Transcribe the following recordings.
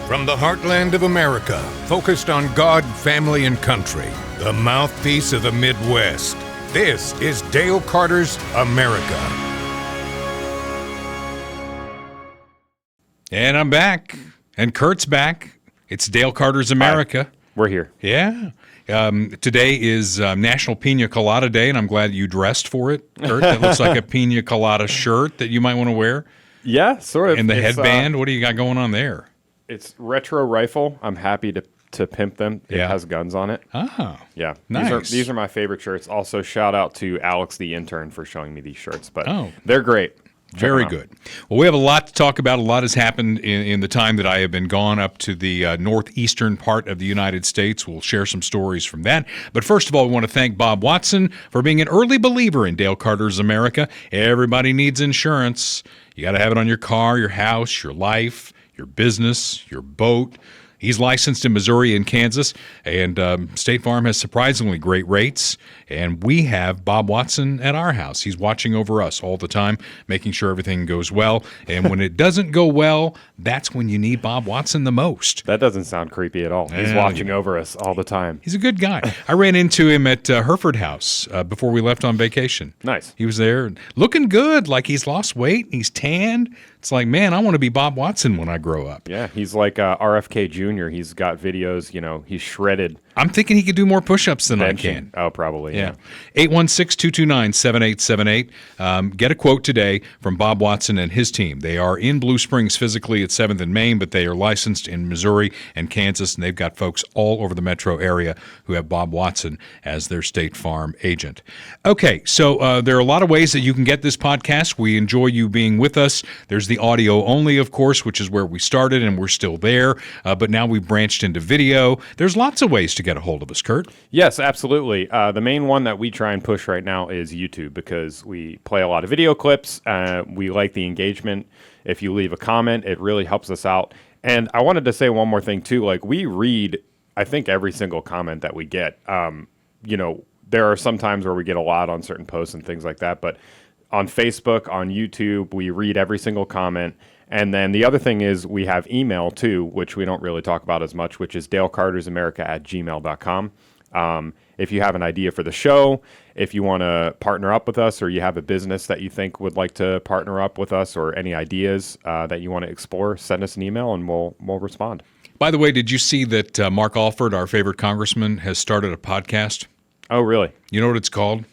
From the heartland of America, focused on God, family, and country, the mouthpiece of the Midwest. This is Dale Carter's America. And I'm back. And Kurt's back. It's Dale Carter's America. Hi. We're here. Yeah. Today is National Pina Colada Day, and I'm glad you dressed for it, Kurt. That looks like a pina colada shirt that you might want to wear. Yeah, sort of. And the headband, what do you got going on there? It's retro rifle. I'm happy to pimp them. It has guns on it. Oh, yeah. nice. These are my favorite shirts. Also, shout out to Alex, the intern, for showing me these shirts. But they're great. Very good. Well, we have a lot to talk about. A lot has happened in the time that I have been gone up to the northeastern part of the United States. We'll share some stories from that. But first of all, we want to thank Bob Watson for being an early believer in Dale Carter's America. Everybody needs insurance. You got to have it on your car, your house, your life, your business, your boat. He's licensed in Missouri and Kansas, and State Farm has surprisingly great rates. And we have Bob Watson at our house. He's watching over us all the time, making sure everything goes well. And when it doesn't go well, that's when you need Bob Watson the most. That doesn't sound creepy at all. He's watching over us all the time. He's a good guy. I ran into him at Hereford House before we left on vacation. Nice. He was there looking good, like he's lost weight, and he's tanned. It's like, man, I want to be Bob Watson when I grow up. Yeah, he's like RFK Jr. He's got videos, he's shredded. I'm thinking he could do more push-ups than I can. Oh, probably, yeah. 816-229-7878. Get a quote today from Bob Watson and his team. They are in Blue Springs physically at 7th and Main, but they are licensed in Missouri and Kansas, and they've got folks all over the metro area who have Bob Watson as their State Farm agent. Okay, so there are a lot of ways that you can get this podcast. We enjoy you being with us. There's the audio only, of course, which is where we started, and we're still there, but now we've branched into video. There's lots of ways to get a hold of us, Kurt. Yes, absolutely. The main one that we try and push right now is YouTube because we play a lot of video clips. We like the engagement. If you leave a comment, it really helps us out. And I wanted to say one more thing, too. Like, we read, I think, every single comment that we get. There are some times where we get a lot on certain posts and things like that, but on Facebook, on YouTube, we read every single comment. And then the other thing is we have email, too, which we don't really talk about as much, which is dalecartersamerica@gmail.com. If you have an idea for the show, if you want to partner up with us, or you have a business that you think would like to partner up with us, or any ideas that you want to explore, send us an email and we'll respond. By the way, did you see that Mark Alford, our favorite congressman, has started a podcast? Oh, really? You know what it's called?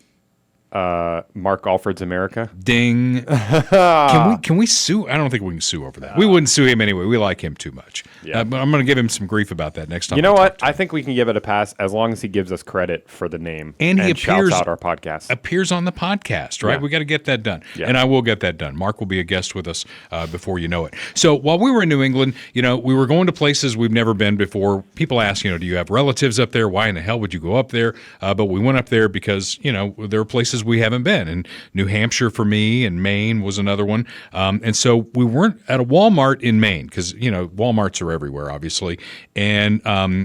Mark Alford's America. Ding. Can we sue? I don't think we can sue over that. We wouldn't sue him anyway. We like him too much. Yeah. But I'm going to give him some grief about that next time. You know what? I think we can give it a pass as long as he gives us credit for the name and he shouts out our podcast. Appears on the podcast, right? Yeah. We got to get that done. Yeah. And I will get that done. Mark will be a guest with us before you know it. So while we were in New England, we were going to places we've never been before. People ask, do you have relatives up there? Why in the hell would you go up there? But we went up there because, there are places we haven't been. And New Hampshire for me, and Maine was another one. And so we weren't at a Walmart in Maine because, Walmarts are everywhere, obviously. And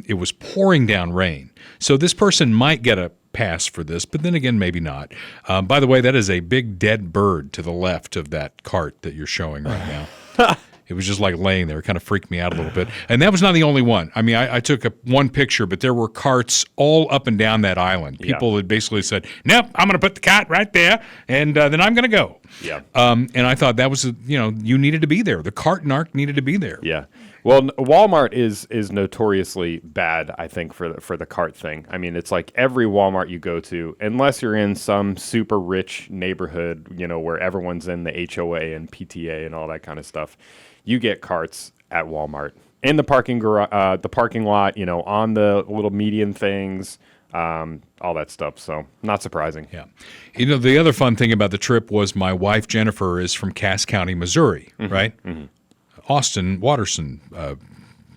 it was pouring down rain. So this person might get a pass for this, but then again, maybe not. By the way, that is a big dead bird to the left of that cart that you're showing right now. It was just like laying there. It kind of freaked me out a little bit. And that was not the only one. I mean, I took one picture, but there were carts all up and down that island. People had basically said, nope, I'm going to put the cart right there, and then I'm going to go. Yeah. And I thought that was, you needed to be there. The cart narc needed to be there. Yeah. Well, Walmart is notoriously bad, I think, for the cart thing. I mean, it's like every Walmart you go to, unless you're in some super rich neighborhood, where everyone's in the HOA and PTA and all that kind of stuff, you get carts at Walmart in the parking lot, on the little median things, all that stuff. So not surprising. Yeah. The other fun thing about the trip was my wife, Jennifer, is from Cass County, Missouri, right? Mm-hmm. Austin Watterson,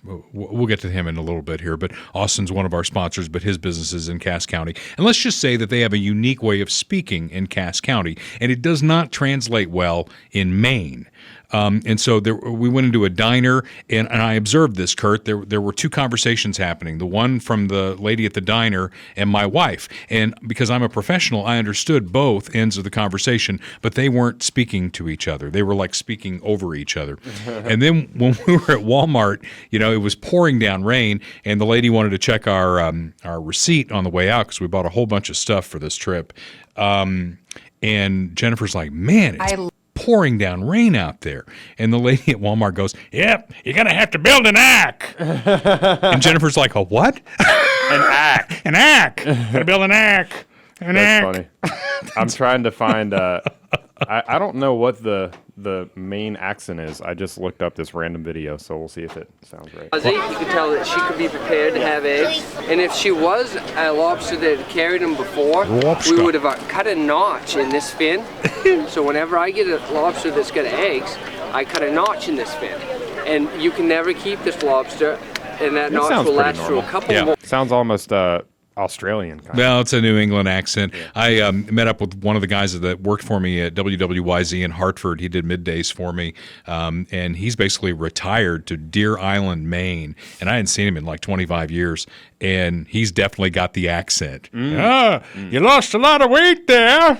we'll get to him in a little bit here, but Austin's one of our sponsors, but his business is in Cass County. And let's just say that they have a unique way of speaking in Cass County, and it does not translate well in Maine. And so we went into a diner, and I observed this, Kurt. There were two conversations happening, the one from the lady at the diner and my wife. And because I'm a professional, I understood both ends of the conversation, but they weren't speaking to each other. They were like speaking over each other. And then when we were at Walmart, it was pouring down rain, and the lady wanted to check our receipt on the way out because we bought a whole bunch of stuff for this trip. And Jennifer's like, man, it's pouring down rain out there. And the lady at Walmart goes, yep, you're going to have to build an ack. And Jennifer's like, a what? An ack. An ack. Got to build an ack. That's funny. I'm trying to find, I don't know what the main accent is. I just looked up this random video, so we'll see if it sounds right. You could tell that she could be prepared to have eggs. And if she was a lobster that had carried them before, we would have cut a notch in this fin. So whenever I get a lobster that's got eggs, I cut a notch in this fin. And you can never keep this lobster, and that notch will last for a couple more. Sounds almost Australian kind Well, it's a New England accent. Yeah. I met up with one of the guys that worked for me at WWYZ in Hartford. He did middays for me, and he's basically retired to Deer Island, Maine, and I hadn't seen him in like 25 years, and he's definitely got the accent. You lost a lot of weight there.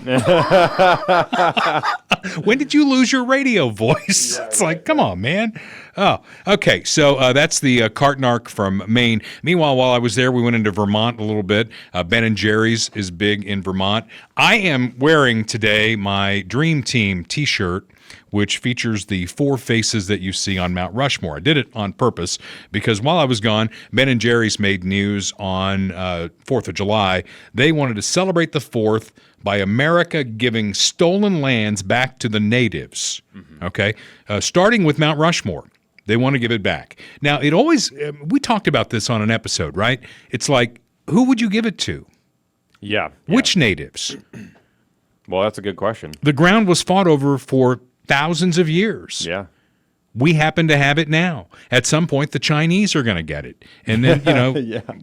When did you lose your radio voice? It's like, come on, man. Oh, okay. So that's the Cartnark from Maine. Meanwhile, while I was there, we went into Vermont a little bit. Ben & Jerry's is big in Vermont. I am wearing today my Dream Team T-shirt, which features the 4 faces that you see on Mount Rushmore. I did it on purpose because while I was gone, Ben & Jerry's made news on 4th of July. They wanted to celebrate the 4th by America giving stolen lands back to the natives, okay? Starting with Mount Rushmore. They want to give it back. Now, it always, we talked about this on an episode, right? It's like, who would you give it to? Yeah. Which natives? Well, that's a good question. The ground was fought over for thousands of years. Yeah. We happen to have it now. At some point, the Chinese are going to get it. And then,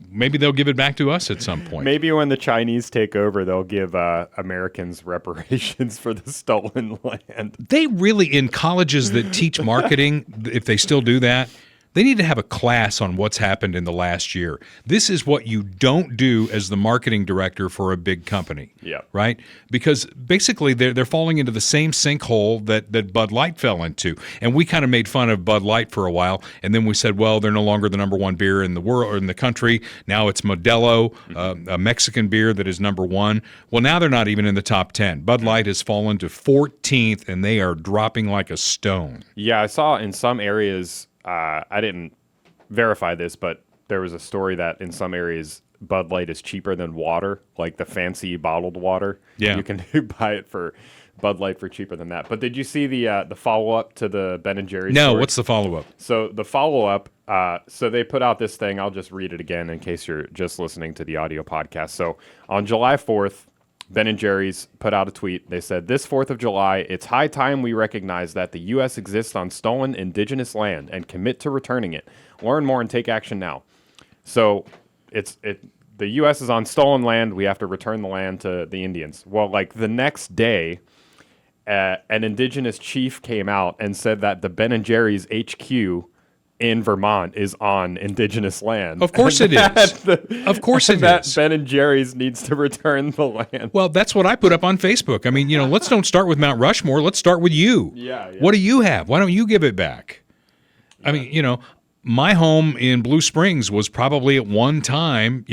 maybe they'll give it back to us at some point. Maybe when the Chinese take over, they'll give Americans reparations for the stolen land. They really, in colleges that teach marketing, if they still do that, they need to have a class on what's happened in the last year. This is what you don't do as the marketing director for a big company. Yeah. Right? Because basically they're falling into the same sinkhole that Bud Light fell into. And we kind of made fun of Bud Light for a while, and then we said, well, they're no longer the number 1 beer in the world or in the country. Now it's Modelo, a Mexican beer that is number 1. Well, now they're not even in the top 10. Bud Light has fallen to 14th, and they are dropping like a stone. Yeah, I saw in some areas, I didn't verify this, but there was a story that in some areas Bud Light is cheaper than water, like the fancy bottled water. Yeah. You can buy it for Bud Light for cheaper than that. But did you see the follow-up to the Ben & Jerry's No, story? What's the follow-up? So the follow-up, so they put out this thing. I'll just read it again in case you're just listening to the audio podcast. So on July 4th, Ben & Jerry's put out a tweet. They said, this 4th of July, it's high time we recognize that the U.S. exists on stolen indigenous land and commit to returning it. Learn more and take action now. So the U.S. is on stolen land. We have to return the land to the Indians. Well, like the next day, an indigenous chief came out and said that the Ben & Jerry's HQ in Vermont is on indigenous land. Of course it is. Of course it is. Ben & Jerry's needs to return the land. Well, that's what I put up on Facebook. I mean, let's don't start with Mount Rushmore. Let's start with you. Yeah. What do you have? Why don't you give it back? Yeah. I mean, my home in Blue Springs was probably at one time,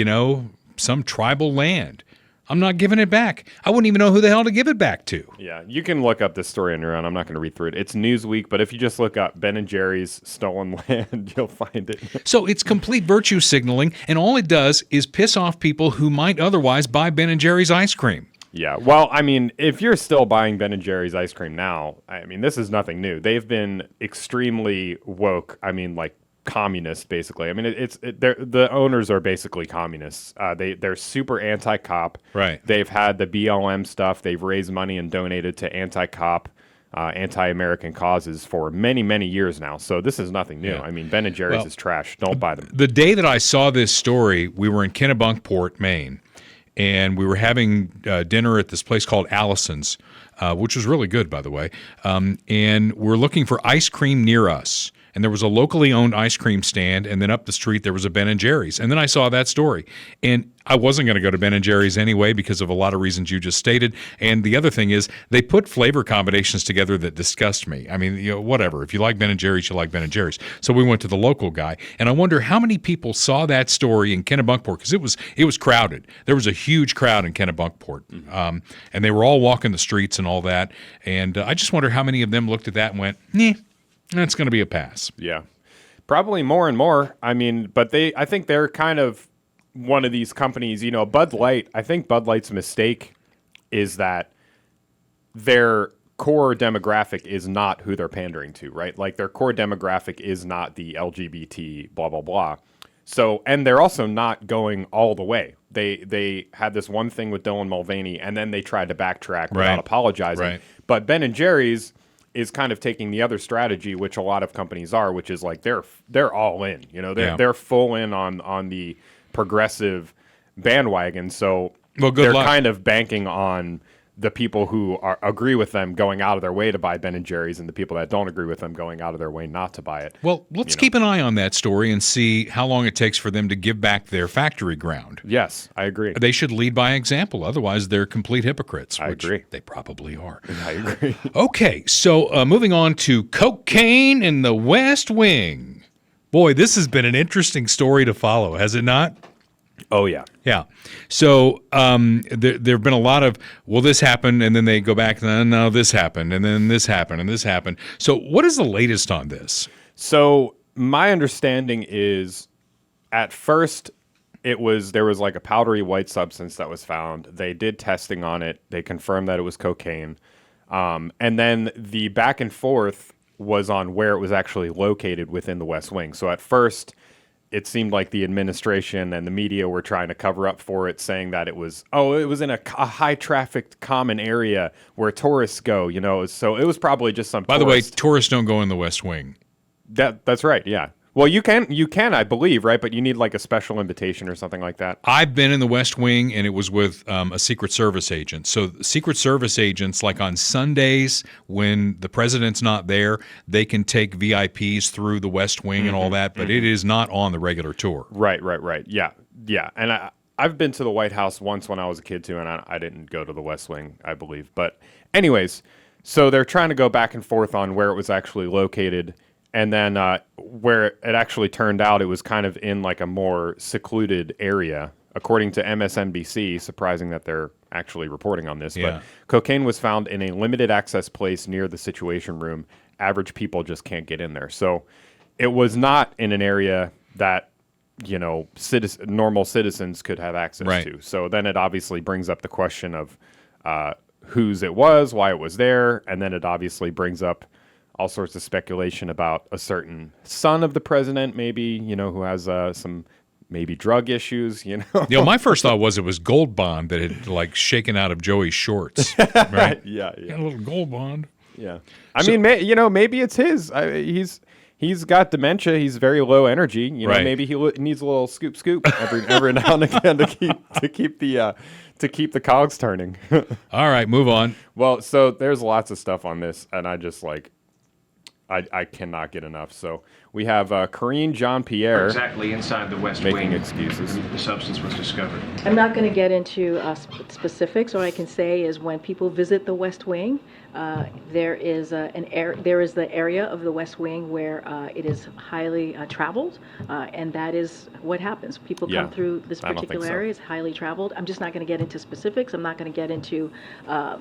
some tribal land. I'm not giving it back. I wouldn't even know who the hell to give it back to. Yeah, you can look up this story on your own. I'm not going to read through it. It's Newsweek, but if you just look up Ben & Jerry's stolen land, you'll find it. So it's complete virtue signaling, and all it does is piss off people who might otherwise buy Ben & Jerry's ice cream. Yeah, well, I mean, if you're still buying Ben & Jerry's ice cream now, I mean, this is nothing new. They've been extremely woke. I mean, like, communist, basically. I mean, the owners are basically communists. They're super anti-cop. Right. They've had the BLM stuff. They've raised money and donated to anti-cop, anti-American causes for many, many years now. So this is nothing new. Yeah. I mean, Ben & Jerry's is trash. Don't buy them. The day that I saw this story, we were in Kennebunkport, Maine, and we were having dinner at this place called Allison's, which was really good, by the way. And we're looking for ice cream near us. and there was a locally owned ice cream stand, and then up the street there was a Ben & Jerry's. And then I saw that story. And I wasn't going to go to Ben & Jerry's anyway because of a lot of reasons you just stated. And the other thing is they put flavor combinations together that disgust me. I mean, whatever. If you like Ben & Jerry's, you like Ben & Jerry's. So we went to the local guy, and I wonder how many people saw that story in Kennebunkport, because it was crowded. There was a huge crowd in Kennebunkport, and they were all walking the streets and all that. And I just wonder how many of them looked at that and went, that's going to be a pass. Yeah, probably more and more. I mean, but I think they're kind of one of these companies, Bud Light. I think Bud Light's mistake is that their core demographic is not who they're pandering to, right? Like their core demographic is not the LGBT blah, blah, blah. So, and they're also not going all the way. They had this one thing with Dylan Mulvaney, and then they tried to backtrack without apologizing. Right. But Ben & Jerry's is kind of taking the other strategy, which a lot of companies are, which is like they're all in. They're full in on the progressive bandwagon. So they're kind of banking on the people who agree with them going out of their way to buy Ben & Jerry's, and the people that don't agree with them going out of their way not to buy it. Well, let's keep an eye on that story and see how long it takes for them to give back their factory ground. Yes, I agree. They should lead by example. Otherwise, they're complete hypocrites. I agree. They probably are. I agree. Okay, so moving on to cocaine in the West Wing. Boy, this has been an interesting story to follow, has it not? Oh, yeah. Yeah. So there have been a lot of, well, this happened, and then they go back, and no, this happened, and then this happened, and this happened. So what is the latest on this? So my understanding is at first there was like a powdery white substance that was found. They did testing on it. They confirmed that it was cocaine. And then the back and forth was on where it was actually located within the West Wing. So at first, it seemed like the administration and the media were trying to cover up for it, saying that it was in a high-trafficked common area where tourists go, So it was probably just some. By the way, tourists don't go in the West Wing. That's right, yeah. Well, you can, I believe, right? But you need like a special invitation or something like that. I've been in the West Wing, and it was with a Secret Service agent. So Secret Service agents, like on Sundays when the president's not there, they can take VIPs through the West Wing and all that, but it is not on the regular tour. Right. Yeah. And I've been to the White House once when I was a kid too, and I didn't go to the West Wing, I believe. But anyways, so they're trying to go back and forth on where it was actually located. And then where it actually turned out, it was kind of in like a more secluded area, according to MSNBC. Surprising that they're actually reporting on this. Yeah. But cocaine was found in a limited access place near the Situation Room. Average people just can't get in there. So it was not in an area that, normal citizens could have access to. So then it obviously brings up the question of whose it was, why it was there. And then it obviously brings up all sorts of speculation about a certain son of the president, maybe, who has some maybe drug issues, My first thought was it was Gold Bond that had like shaken out of Joey's shorts. Right? Yeah. Got a little Gold Bond. Yeah. I mean, maybe it's his. He's got dementia. He's very low energy. Maybe he needs a little scoop every now and again to keep the cogs turning. All right, move on. Well, so there's lots of stuff on this, and I just I cannot get enough. So we have Karine Jean-Pierre exactly inside the West making Wing. excuses. The substance was discovered. I'm not going to get into specifics. All I can say is when people visit the West Wing, there is the area of the West Wing where it is highly traveled, and that is what happens. People come through this particular area. It's highly traveled. I'm just not going to get into specifics. I'm not going to get into not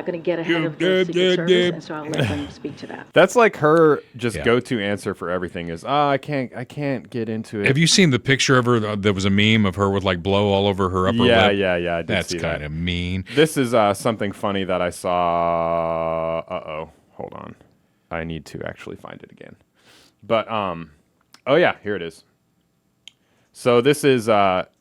going to get ahead of the Secret Service, and so I'll let them speak to that. That's like her go-to answer for everything is, I can't get into it. Have you seen the picture of her? There was a meme of her with like blow all over her upper lip. Yeah. I did That's see kind of mean. This is something funny that I saw. Hold on. I need to actually find it again. But here it is. So this is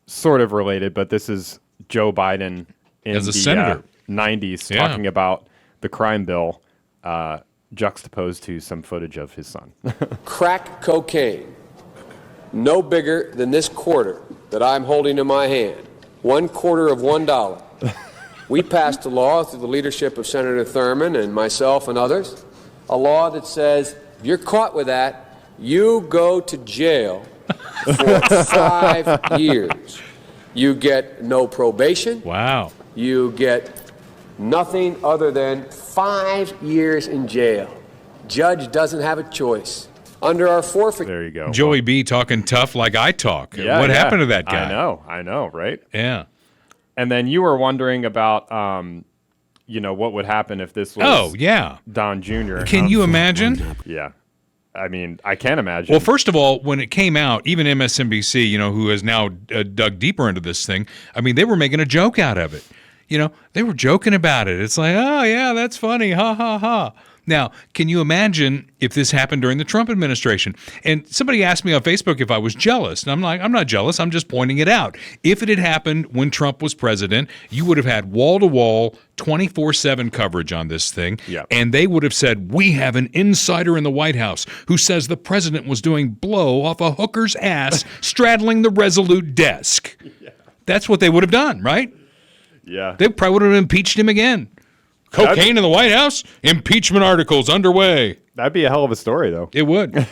sort of related, but this is Joe Biden in as a senator 90s talking about the crime bill. Juxtaposed to some footage of his son. Crack cocaine, no bigger than this quarter that I'm holding in my hand, $1/4 of $1. We passed a law through the leadership of Senator Thurmond and myself and others, a law that says If you're caught with that, you go to jail for 5 years. You get no probation. Wow. You get nothing other than 5 years in jail. Judge doesn't have a choice. Under our forfeit. There you go. Joey B talking tough like I talk. Yeah, what happened to that guy? I know, right? Yeah. And then you were wondering about, what would happen if this was Don Jr. Can you imagine? Yeah. I mean, I can't imagine. Well, first of all, when it came out, even MSNBC, who has now dug deeper into this thing, I mean, they were making a joke out of it. They were joking about it. It's like, oh, yeah, that's funny. Ha, ha, ha. Now, can you imagine if this happened during the Trump administration? And somebody asked me on Facebook if I was jealous. And I'm like, I'm not jealous. I'm just pointing it out. If it had happened when Trump was president, you would have had wall-to-wall, 24/7 coverage on this thing. Yeah. And they would have said, we have an insider in the White House who says the president was doing blow off a hooker's ass straddling the Resolute desk. Yeah. That's what they would have done, right? Yeah. They probably would have impeached him again. Cocaine in the White House? Impeachment articles underway. That'd be a hell of a story, though. It would.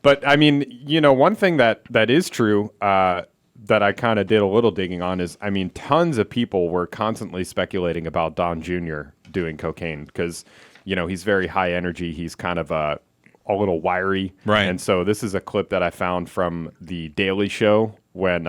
But, I mean, one thing that is true that I kind of did a little digging on is, I mean, tons of people were constantly speculating about Don Jr. doing cocaine because, he's very high energy. He's kind of a little wiry. Right. And so this is a clip that I found from The Daily Show when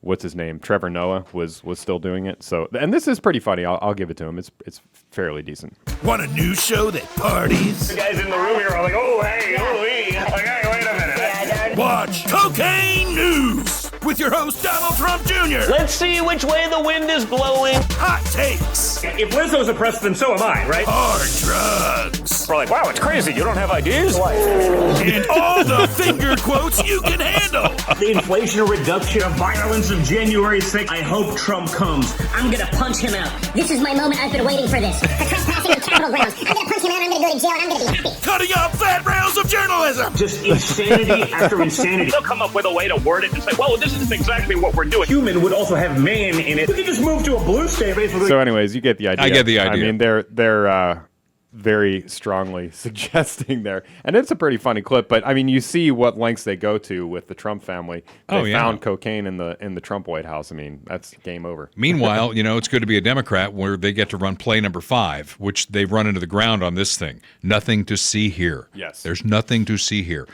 what's his name? Trevor Noah was still doing it. So, and this is pretty funny. I'll give it to him. It's fairly decent. Want a news show that parties? The guys in the room here are like, oh, hey, okay, wait a minute. Watch Cocaine News with your host, Donald Trump Jr. Let's see which way the wind is blowing. Hot takes. If Lizzo's oppressed, then so am I, right? Hard drugs. We're like, wow, it's crazy. You don't have ideas? And all the finger quotes you can handle. The Inflation Reduction of Violence of January 6th. I hope Trump comes. I'm going to punch him out. This is my moment. I've been waiting for this. For trespassing on Capitol grounds. I'm going to punch him out. I'm going to go to jail. And I'm going to be happy. Cutting up fat rails of journalism. Just insanity after insanity. They'll come up with a way to word it and say, well, this isn't exactly what we're doing. Human would also have man in it. We could just move to a blue state, basically. So anyways, you get the idea. I get the idea. I mean, they're very strongly suggesting there. And it's a pretty funny clip, but I mean, you see what lengths they go to with the Trump family. They found cocaine in the Trump White House. I mean, that's game over. Meanwhile, it's good to be a Democrat where they get to run play number 5, which they've run into the ground on this thing. Nothing to see here. Yes. There's nothing to see here.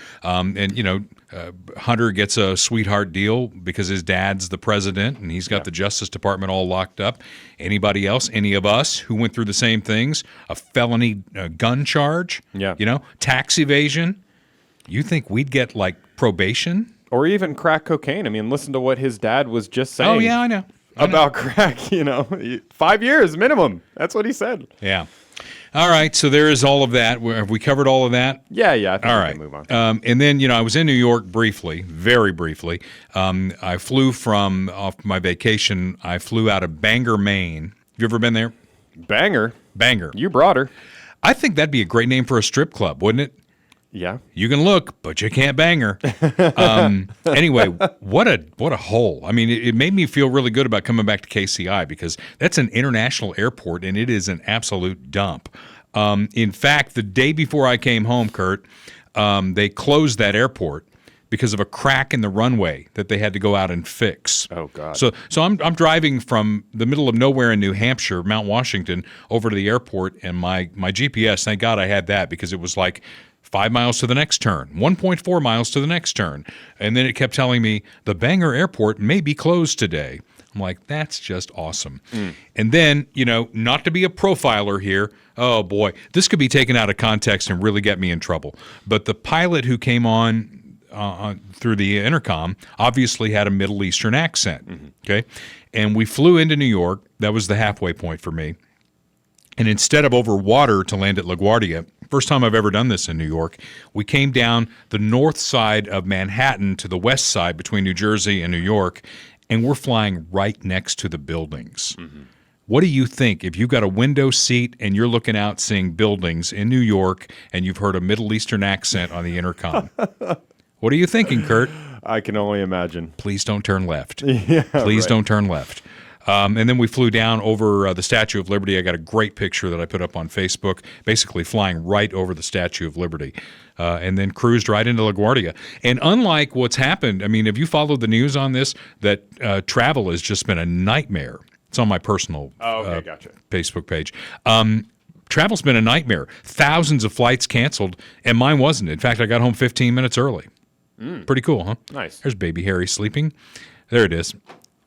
Hunter gets a sweetheart deal because his dad's the president and he's got the Justice Department all locked up. Anybody else, any of us who went through the same things, a felony gun charge, tax evasion, you think we'd get like probation? Or even crack cocaine. I mean, listen to what his dad was just saying. Oh, yeah, I know. About crack, 5 years minimum. That's what he said. Yeah. All right, so there is all of that. Have we covered all of that? Yeah, I think all we right. can move on. And then, I was in New York briefly, very briefly. I flew off my vacation, I flew out of Bangor, Maine. Have you ever been there? Bangor? You brought her. I think that'd be a great name for a strip club, wouldn't it? Yeah. You can look, but you can't bang her. Anyway, what a hole. I mean, it made me feel really good about coming back to KCI because that's an international airport and it is an absolute dump. In fact, the day before I came home, Kurt, they closed that airport because of a crack in the runway that they had to go out and fix. Oh, God. So I'm driving from the middle of nowhere in New Hampshire, Mount Washington, over to the airport, and my GPS, thank God I had that because it was like 5 miles to the next turn, 1.4 miles to the next turn. And then it kept telling me the Bangor airport may be closed today. I'm like, that's just awesome. And then, not to be a profiler here, oh boy, this could be taken out of context and really get me in trouble. But the pilot who came on through the intercom obviously had a Middle Eastern accent, okay? And we flew into New York. That was the halfway point for me. And instead of over water to land at LaGuardia, first time I've ever done this in New York, we came down the north side of Manhattan to the west side between New Jersey and New York, and we're flying right next to the buildings. What do you think if you've got a window seat and you're looking out seeing buildings in New York and you've heard a Middle Eastern accent on the intercom? What are you thinking, Kurt? I can only imagine. Please don't turn left. Yeah, Please don't turn left. And then we flew down over the Statue of Liberty. I got a great picture that I put up on Facebook, basically flying right over the Statue of Liberty, and then cruised right into LaGuardia. And unlike what's happened, I mean, have you followed the news on this? That travel has just been a nightmare. It's on my personal Facebook page. Travel's been a nightmare. Thousands of flights canceled, and mine wasn't. In fact, I got home 15 minutes early. Pretty cool, huh? Nice. There's baby Harry sleeping. There it is.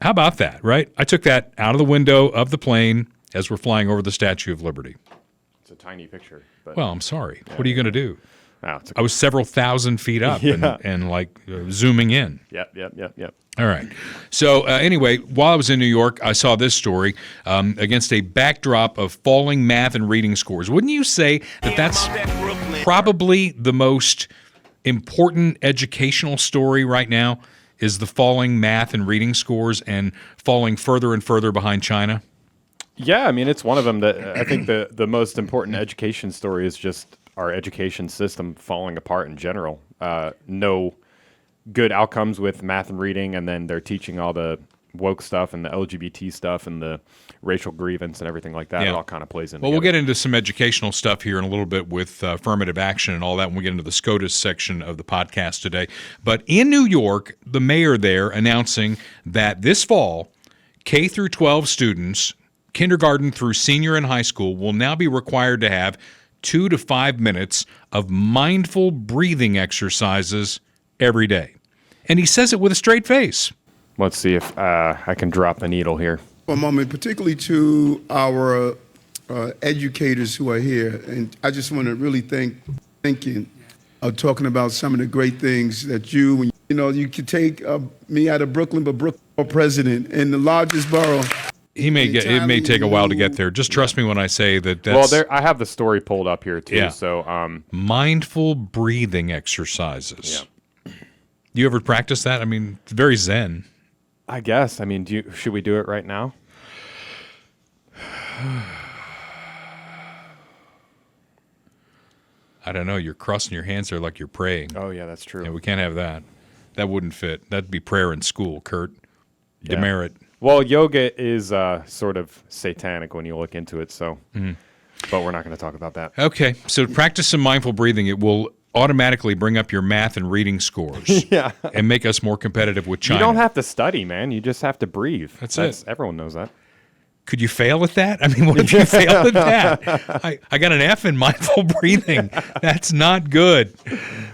How about that, right? I took that out of the window of the plane as we're flying over the Statue of Liberty. It's a tiny picture. But well, I'm sorry. What are you going to do? Wow, I was several thousand feet up and zooming in. Yep. All right. So anyway, while I was in New York, I saw this story against a backdrop of falling math and reading scores. Wouldn't you say that that's probably the most important educational story right now is the falling math and reading scores and falling further and further behind China? Yeah, I mean, it's one of them that I think the most important education story is just our education system falling apart in general. No good outcomes with math and reading, and then they're teaching all the woke stuff and the LGBT stuff and the racial grievance and everything like that. Yeah. It all kind of plays in. Well, we'll get into some educational stuff here in a little bit with affirmative action and all that when we get into the SCOTUS section of the podcast today. But in New York, the mayor there announcing that this fall, K through 12 students, kindergarten through senior in high school, will now be required to have 2 to 5 minutes of mindful breathing exercises every day. And he says it with a straight face. Let's see if I can drop the needle here. For a moment, particularly to our educators who are here, and I just want to really thinking of talking about some of the great things that you could take me out of Brooklyn, but Brooklyn for president in the largest borough. It may take a while to get there. Just trust me when I say that's... Well, I have the story pulled up here, too. Yeah. So, mindful breathing exercises. Yeah. You ever practice that? I mean, it's very zen. I guess. I mean, should we do it right now? I don't know. You're crossing your hands there like you're praying. Oh, yeah, that's true. Yeah, we can't have that. That wouldn't fit. That'd be prayer in school, Kurt. Demerit. Well, yoga is sort of satanic when you look into it, so. But we're not going to talk about that. Okay, so practice some mindful breathing. It will automatically bring up your math and reading scores and make us more competitive with China. You don't have to study, man. You just have to breathe. That's it. Everyone knows that. Could you fail at that? I mean, what if you fail at that? I got an F in mindful breathing. That's not good.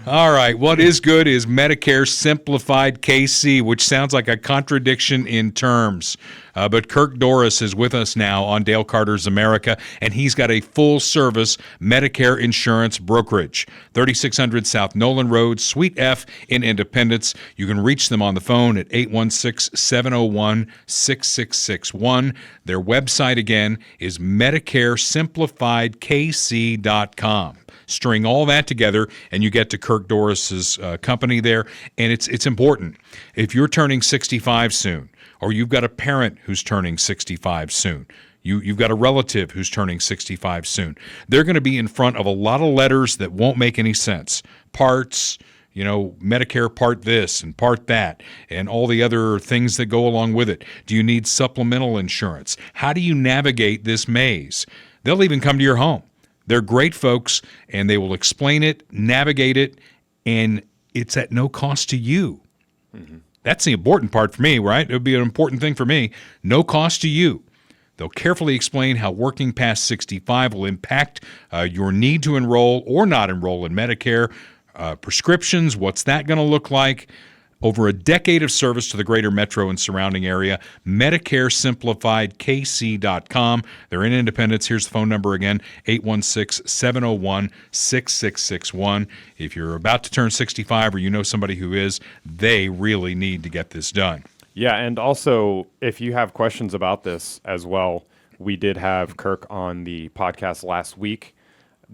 All right. What is good is Medicare Simplified KC, which sounds like a contradiction in terms. But Kirk Doris is with us now on Dale Carter's America, and he's got a full-service Medicare insurance brokerage. 3600 South Nolan Road, Suite F in Independence. You can reach them on the phone at 816-701-6661. Their website, again, is MedicareSimplifiedKC.com. String all that together, and you get to Kirk Doris's company there. And it's important. If you're turning 65 soon, or you've got a parent who's turning 65 soon, you've got a relative who's turning 65 soon, they're going to be in front of a lot of letters that won't make any sense. Parts, Medicare Part this and Part that, and all the other things that go along with it. Do you need supplemental insurance? How do you navigate this maze? They'll even come to your home. They're great folks, and they will explain it, navigate it, and it's at no cost to you. Mm-hmm. That's the important part for me, right? It would be an important thing for me. No cost to you. They'll carefully explain how working past 65 will impact your need to enroll or not enroll in Medicare. Prescriptions, what's that going to look like? Over a decade of service to the greater metro and surrounding area, MedicareSimplifiedKC.com. They're in Independence. Here's the phone number again, 816-701-6661. If you're about to turn 65 or you know somebody who is, they really need to get this done. Yeah, and also, if you have questions about this as well, we did have Kirk on the podcast last week,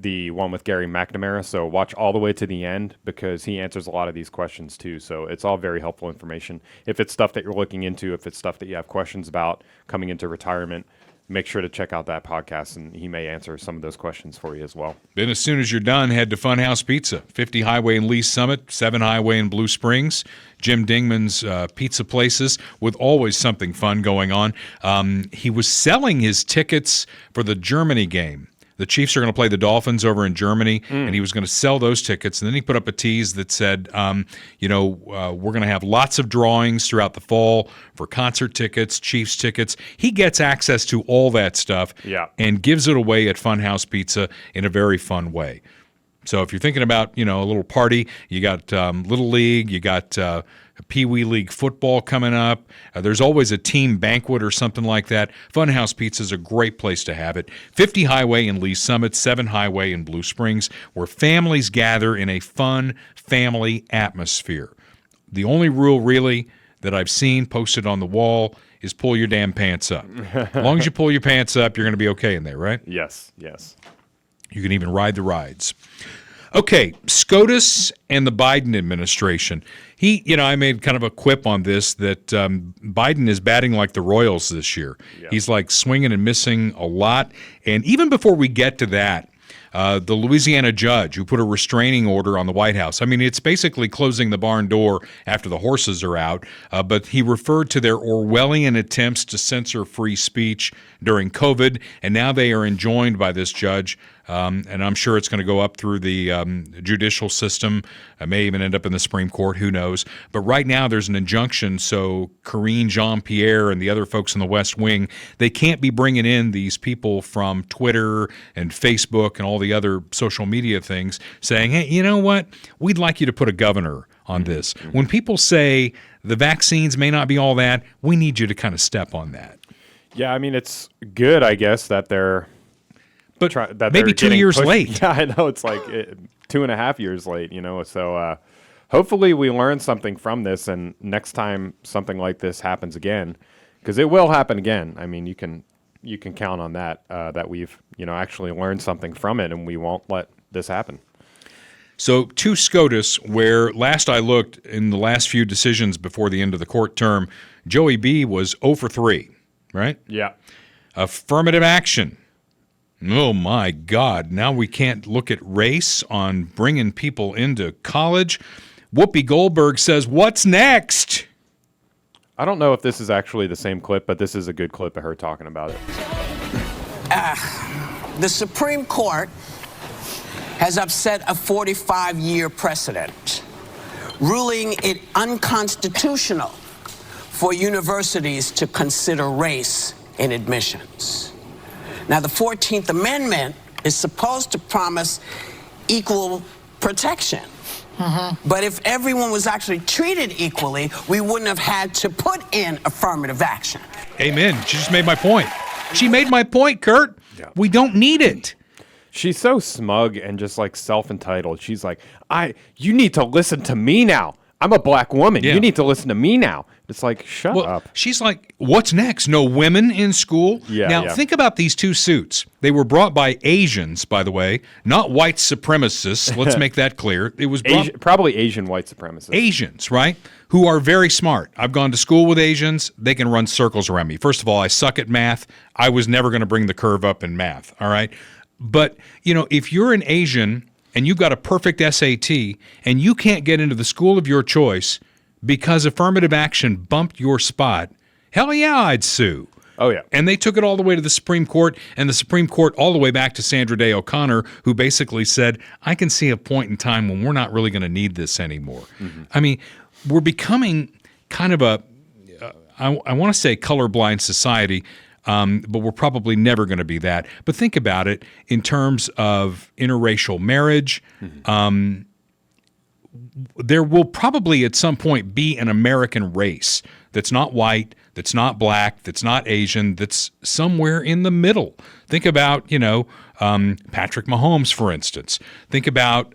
the one with Gary McNamara. So watch all the way to the end because he answers a lot of these questions too. So it's all very helpful information. If it's stuff that you're looking into, if it's stuff that you have questions about coming into retirement, make sure to check out that podcast, and he may answer some of those questions for you as well. Then as soon as you're done, head to Funhouse Pizza, 50 Highway in Lee Summit, 7 Highway in Blue Springs. Jim Dingman's pizza places with always something fun going on. He was selling his tickets for the Germany game. The Chiefs are going to play the Dolphins over in Germany, and he was going to sell those tickets. And then he put up a tease that said, we're going to have lots of drawings throughout the fall for concert tickets, Chiefs tickets. He gets access to all that stuff and gives it away at Funhouse Pizza in a very fun way. So if you're thinking about, a little party, you got Little League, you got Pee Wee League football coming up. There's always a team banquet or something like that. Funhouse Pizza is a great place to have it. 50 Highway in Lee Summit, 7 Highway in Blue Springs, where families gather in a fun family atmosphere. The only rule really that I've seen posted on the wall is pull your damn pants up. As long as you pull your pants up, you're going to be okay in there, right? Yes. You can even ride the rides. Okay, SCOTUS and the Biden administration. I made kind of a quip on this that Biden is batting like the Royals this year. Yeah. He's like swinging and missing a lot. And even before we get to that, the Louisiana judge who put a restraining order on the White House. I mean, it's basically closing the barn door after the horses are out, but he referred to their Orwellian attempts to censor free speech during COVID, and now they are enjoined by this judge, and I'm sure it's going to go up through the judicial system. It may even end up in the Supreme Court, who knows. But right now there's an injunction, so Karine Jean-Pierre and the other folks in the West Wing, they can't be bringing in these people from Twitter and Facebook and all the other social media things saying, hey, you know what? We'd like you to put a governor on this. When people say the vaccines may not be all that, we need you to kind of step on that. Yeah, I mean, it's good, I guess, that they're maybe 2 years pushed. late. Yeah, I know. It's like 2.5 years late, So hopefully we learn something from this, and next time something like this happens again, because it will happen again. I mean, you can count on that, that we've actually learned something from it, and we won't let this happen. So to SCOTUS, where last I looked in the last few decisions before the end of the court term, Joey B was 0 for 3, right? Yeah. Affirmative action. Oh, my God. Now we can't look at race on bringing people into college. Whoopi Goldberg says, what's next? I don't know if this is actually the same clip, but this is a good clip of her talking about it. The Supreme Court has upset a 45-year precedent, ruling it unconstitutional for universities to consider race in admissions. Now, the 14th Amendment is supposed to promise equal protection. But if everyone was actually treated equally, we wouldn't have had to put in affirmative action. Amen. She just made my point. She made my point, Kurt. Yeah. We don't need it. She's so smug and just like self-entitled. She's like, you need to listen to me now. I'm a black woman. Yeah. You need to listen to me now. It's like, shut up. She's like, what's next? No women in school? Now, think about these two suits. They were brought by Asians, by the way, not white supremacists. Let's make that clear. It was probably Asian white supremacists. Asians, right? Who are very smart. I've gone to school with Asians. They can run circles around me. First of all, I suck at math. I was never going to bring the curve up in math, all right? But, if you're an Asian and you've got a perfect SAT and you can't get into the school of your choice because affirmative action bumped your spot, hell yeah, I'd sue. Oh, yeah. And they took it all the way to the Supreme Court, and the Supreme Court all the way back to Sandra Day O'Connor, who basically said, I can see a point in time when we're not really going to need this anymore. Mm-hmm. I mean, we're becoming kind of I want to say colorblind society, but we're probably never going to be that. But think about it in terms of interracial marriage. Mm-hmm. There will probably at some point be an American race that's not white, that's not black, that's not Asian, that's somewhere in the middle. Think about, Patrick Mahomes, for instance. Think about,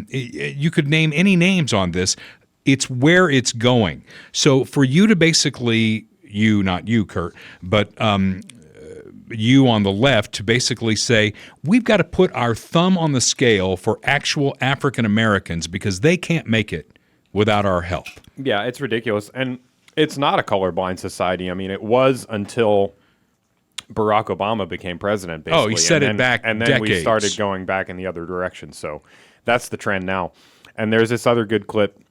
you could name any names on this. It's where it's going. So for you to basically, not you, Kurt, but you on the left to basically say, we've got to put our thumb on the scale for actual African Americans because they can't make it without our help. Yeah, it's ridiculous. And it's not a colorblind society. I mean, it was until Barack Obama became president, basically. Oh, he set it back and then decades. we started going back in the other direction. So that's the trend now. And there's this other good clip,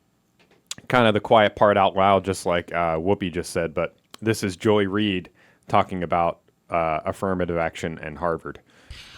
kind of the quiet part out loud, just like Whoopi just said. But this is Joy Reid talking about affirmative action and Harvard.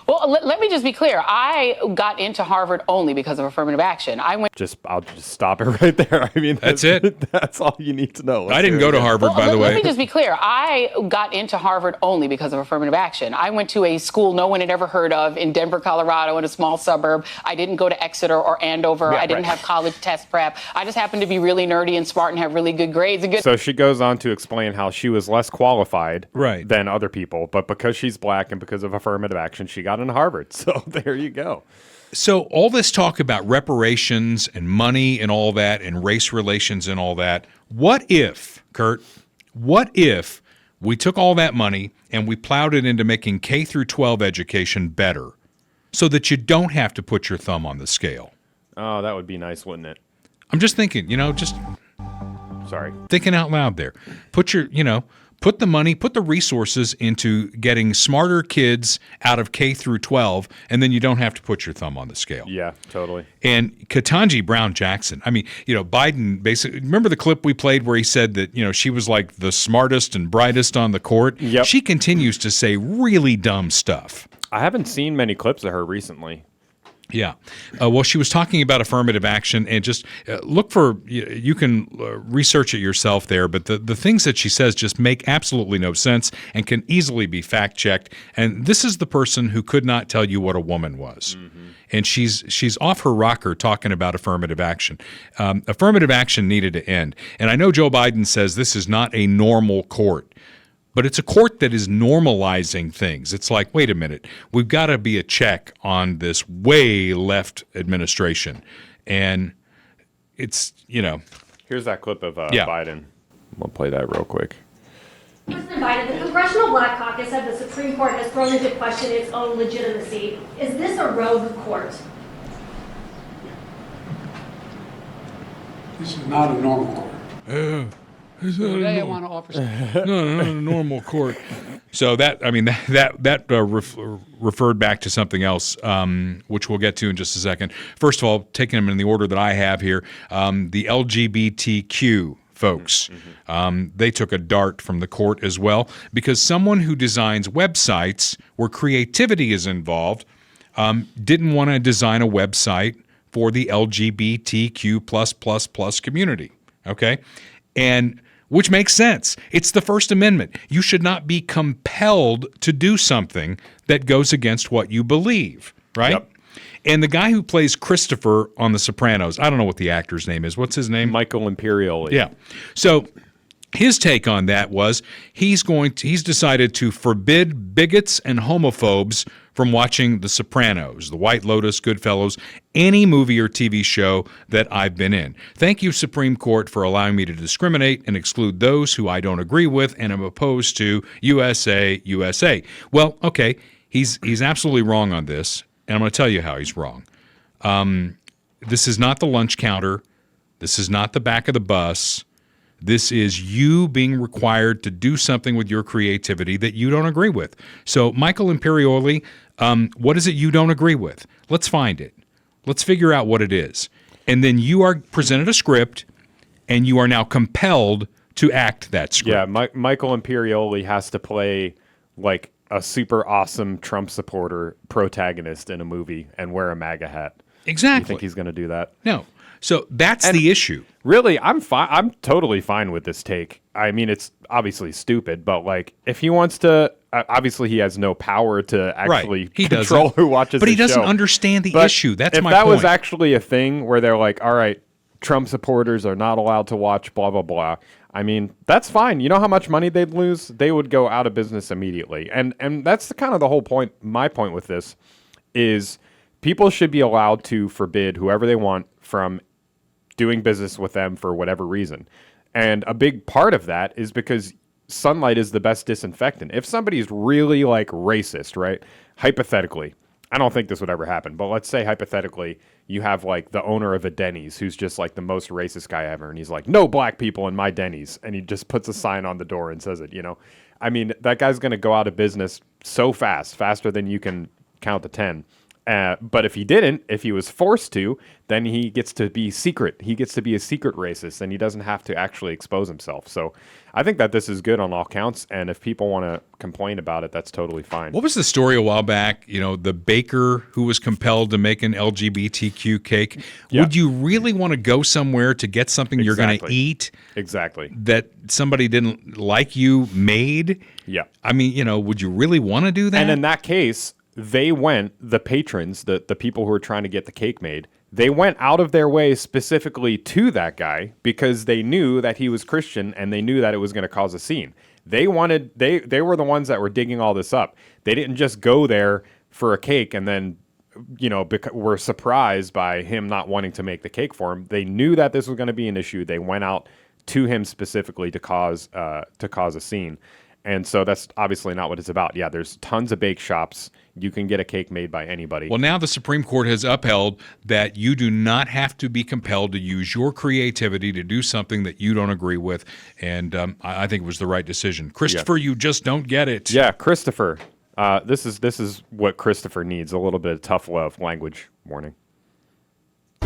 Well, let me just be clear. I got into Harvard only because of affirmative action. I'll just stop it right there. I mean, that's it. That's all you need to know. I didn't go to Harvard, by the way. Let me just be clear. I got into Harvard only because of affirmative action. I went to a school no one had ever heard of in Denver, Colorado, in a small suburb. I didn't go to Exeter or Andover. I didn't have college test prep. I just happened to be really nerdy and smart and have really good grades. So she goes on to explain how she was less qualified than other people, but because she's black and because of affirmative action, she got into Harvard. So there you go. So all this talk about reparations and money and all that and race relations and all that, what if, Kurt, what if we took all that money and we plowed it into making K through 12 education better so that you don't have to put your thumb on the scale? Oh, that would be nice, wouldn't it? I'm just thinking, Sorry. Thinking out loud there. Put the money, put the resources into getting smarter kids out of K through 12, and then you don't have to put your thumb on the scale. Yeah, totally. And Ketanji Brown Jackson, I mean, Biden basically, remember the clip we played where he said that, she was like the smartest and brightest on the court? Yep. She continues to say really dumb stuff. I haven't seen many clips of her recently. Yeah. Well, she was talking about affirmative action, and just look for, you can research it yourself there, but the things that she says just make absolutely no sense and can easily be fact-checked. And this is the person who could not tell you what a woman was. Mm-hmm. And she's off her rocker talking about affirmative action. Affirmative action needed to end. And I know Joe Biden says this is not a normal court. But it's a court that is normalizing things. It's like, wait a minute, we've got to be a check on this way left administration. And it's, Here's that clip of Biden. We'll play that real quick. President Biden, the Congressional Black Caucus said the Supreme Court has thrown into question its own legitimacy. Is this a rogue court? This is not a normal court. Today I want to offer not a normal court. So that referred back to something else, which we'll get to in just a second. First of all, taking them in the order that I have here, the LGBTQ folks, they took a dart from the court as well, because someone who designs websites where creativity is involved didn't want to design a website for the LGBTQ+++ community. Okay, and which makes sense. It's the First Amendment. You should not be compelled to do something that goes against what you believe, right? Yep. And the guy who plays Christopher on The Sopranos, I don't know what the actor's name is. What's his name? Michael Imperioli. Yeah. So his take on that was he's decided to forbid bigots and homophobes from watching The Sopranos, The White Lotus, Goodfellas, any movie or TV show that I've been in. Thank you, Supreme Court, for allowing me to discriminate and exclude those who I don't agree with and am opposed to. USA, USA. Well, okay, he's absolutely wrong on this, and I'm going to tell you how he's wrong. This is not the lunch counter. This is not the back of the bus. This is you being required to do something with your creativity that you don't agree with. So, Michael Imperioli, what is it you don't agree with? Let's find it. Let's figure out what it is. And then you are presented a script, and you are now compelled to act that script. Yeah, Michael Imperioli has to play like a super awesome Trump supporter protagonist in a movie and wear a MAGA hat. Exactly. You think he's going to do that? No. So that's the issue. Really, I'm fine. I'm totally fine with this take. I mean, it's obviously stupid, but like, if he wants to, obviously he has no power to actually control who watches. But he the doesn't show. understand the But issue. That's my point. If that point. was actually a thing where they're like, all right, Trump supporters are not allowed to watch blah blah blah. I mean, that's fine. You know how much money they'd lose? They would go out of business immediately. And that's kind of the whole point. My point with this is people should be allowed to forbid whoever they want from doing business with them for whatever reason. And a big part of that is because sunlight is the best disinfectant. If somebody's really like racist, right? Hypothetically, I don't think this would ever happen, but let's say hypothetically you have like the owner of a Denny's who's just like the most racist guy ever. And he's like, no black people in my Denny's. And he just puts a sign on the door and says it, I mean, that guy's going to go out of business so fast, faster than you can count to 10. But if he didn't, if he was forced to, then he gets to be secret. He gets to be a secret racist, and he doesn't have to actually expose himself. So I think that this is good on all counts. And if people want to complain about it, that's totally fine. What was the story a while back? You know, the baker who was compelled to make an LGBTQ cake. Yeah. Would you really want to go somewhere to get something you're going to eat? Exactly. That somebody didn't like you made? Yeah. I mean, you know, would you really want to do that? And in that case, they went, the patrons, the people who were trying to get the cake made, they went out of their way specifically to that guy because they knew that he was Christian and they knew that it was going to cause a scene. They wanted, they were the ones that were digging all this up. They didn't just go there for a cake and then, you know, were surprised by him not wanting to make the cake for him. They knew that this was going to be an issue. They went out to him specifically to cause a scene. And so that's obviously not what it's about. Yeah, there's tons of bake shops. You can get a cake made by anybody. Well, now the Supreme Court has upheld that you do not have to be compelled to use your creativity to do something that you don't agree with. And I think it was the right decision. Christopher, you just don't get it. Yeah, Christopher. This is what Christopher needs, a little bit of tough love language warning.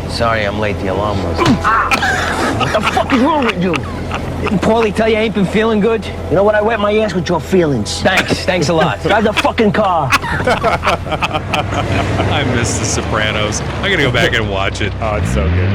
Sorry I'm late, the alarm was. What the fuck is wrong with you? Didn't Paulie tell you I ain't been feeling good? You know what, I wet my ass with your feelings. Thanks a lot. Drive the fucking car. I miss The Sopranos. I gotta go back and watch it. Oh, it's so good.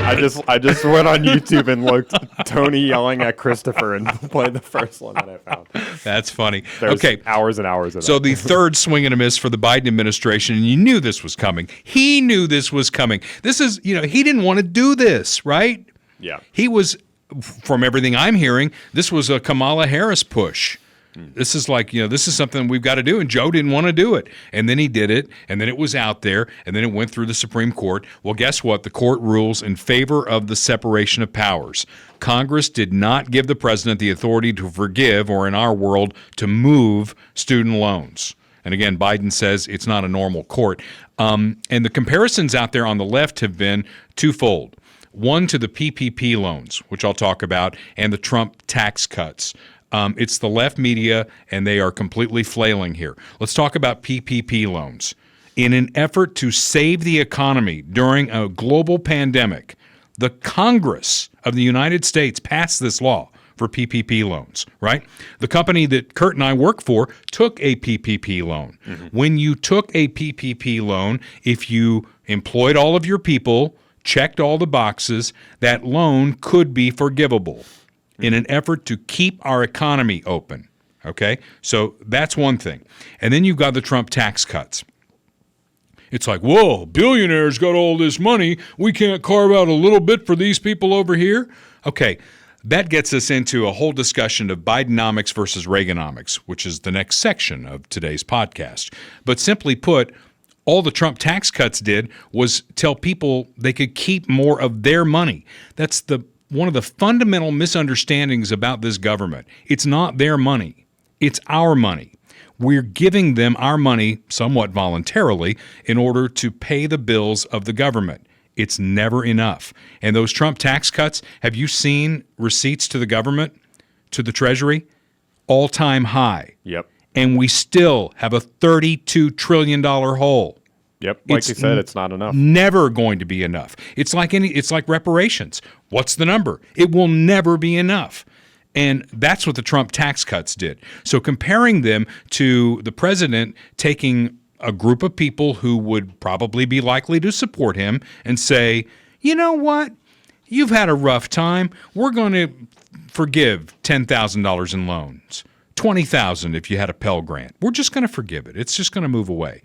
I just went on YouTube and looked Tony yelling at Christopher and played the first one that I found. That's funny. There's okay, hours and hours of that. So the third swing and a miss for the Biden administration, and you knew this was coming. He knew this was coming. This is, you know, he didn't want to do this, right? Yeah. He was, from everything I'm hearing, this was a Kamala Harris push. This is like, you know, this is something we've got to do, and Joe didn't want to do it. And then he did it, and then it was out there, and then it went through the Supreme Court. Well, guess what? The court rules in favor of the separation of powers. Congress did not give the president the authority to forgive, or in our world, to move student loans. And again, Biden says it's not a normal court. And the comparisons out there on the left have been twofold. One to the PPP loans, which I'll talk about, and the Trump tax cuts. It's the left media, and they are completely flailing here. Let's talk about PPP loans. In an effort to save the economy during a global pandemic, the Congress of the United States passed this law for PPP loans, right? The company that Kurt and I work for took a PPP loan. Mm-hmm. When you took a PPP loan, if you employed all of your people, checked all the boxes, that loan could be forgivable in an effort to keep our economy open, okay? So that's one thing. And then you've got the Trump tax cuts. It's like, whoa, billionaires got all this money. We can't carve out a little bit for these people over here? Okay, that gets us into a whole discussion of Bidenomics versus Reaganomics, which is the next section of today's podcast. But simply put, all the Trump tax cuts did was tell people they could keep more of their money. That's one of the fundamental misunderstandings about this government. It's not their money. It's our money. We're giving them our money somewhat voluntarily in order to pay the bills of the government. It's never enough. And those Trump tax cuts, have you seen receipts to the government, to the Treasury? All-time high. Yep. And we still have a $32 trillion hole. Yep, like you said, it's not enough. Never going to be enough. It's like reparations. What's the number? It will never be enough. And that's what the Trump tax cuts did. So comparing them to the president taking a group of people who would probably be likely to support him and say, you know what? You've had a rough time. We're going to forgive $10,000 in loans, $20,000 if you had a Pell Grant. We're just going to forgive it. It's just going to move away.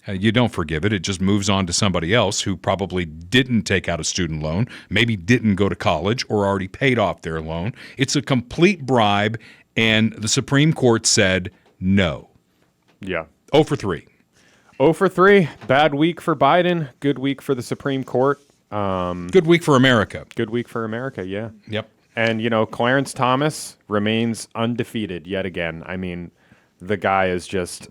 You don't forgive it. It just moves on to somebody else who probably didn't take out a student loan, maybe didn't go to college or already paid off their loan. It's a complete bribe, and the Supreme Court said no. Yeah. 0 for 3. 0 for 3. Bad week for Biden. Good week for the Supreme Court. Good week for America. Good week for America, yeah. Yep. And, you know, Clarence Thomas remains undefeated yet again. I mean, the guy is just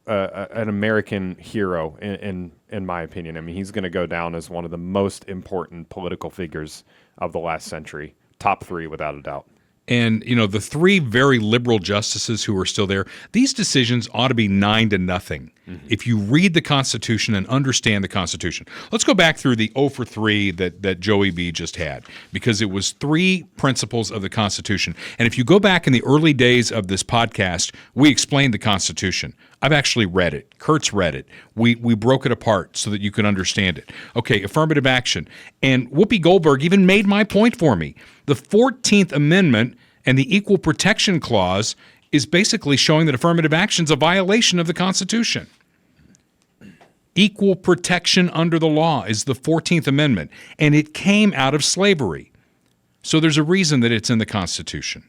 an American hero, in my opinion. I mean, he's going to go down as one of the most important political figures of the last century. Top 3, without a doubt. And, the three very liberal justices who are still there, these decisions ought to be 9-0 if you read the Constitution and understand the Constitution. Let's go back through the 0 for 3 that Joey B just had, because it was 3 principles of the Constitution. And if you go back in the early days of this podcast, we explained the Constitution. I've actually read it. Kurt's read it. We broke it apart so that you could understand it. Okay, affirmative action. And Whoopi Goldberg even made my point for me. The 14th Amendment and the Equal Protection Clause is basically showing that affirmative action is a violation of the Constitution. Equal protection under the law is the 14th Amendment, and it came out of slavery. So there's a reason that it's in the Constitution.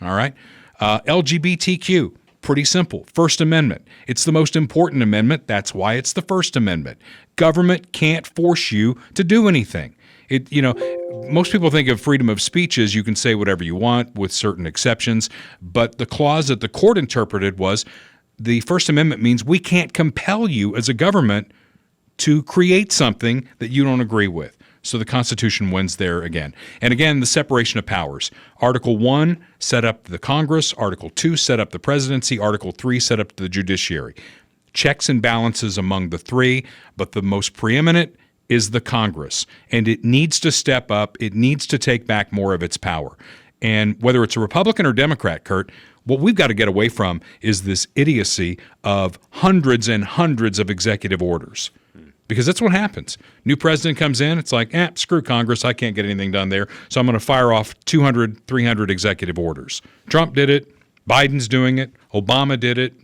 All right? LGBTQ, pretty simple. First Amendment. It's the most important amendment. That's why it's the First Amendment. Government can't force you to do anything. Most people think of freedom of speech as you can say whatever you want with certain exceptions, but the clause that the court interpreted was the First Amendment means we can't compel you as a government to create something that you don't agree with. So the Constitution wins there again. And again, the separation of powers. Article 1 set up the Congress. Article 2 set up the presidency. Article 3 set up the judiciary. Checks and balances among the three, but the most preeminent is the Congress, and it needs to step up. It needs to take back more of its power. And whether it's a Republican or Democrat, Kurt, what we've got to get away from is this idiocy of hundreds and hundreds of executive orders, because that's what happens. New president comes in, it's like, screw Congress, I can't get anything done there, so I'm going to fire off 200, 300 executive orders. Trump did it. Biden's doing it. Obama did it.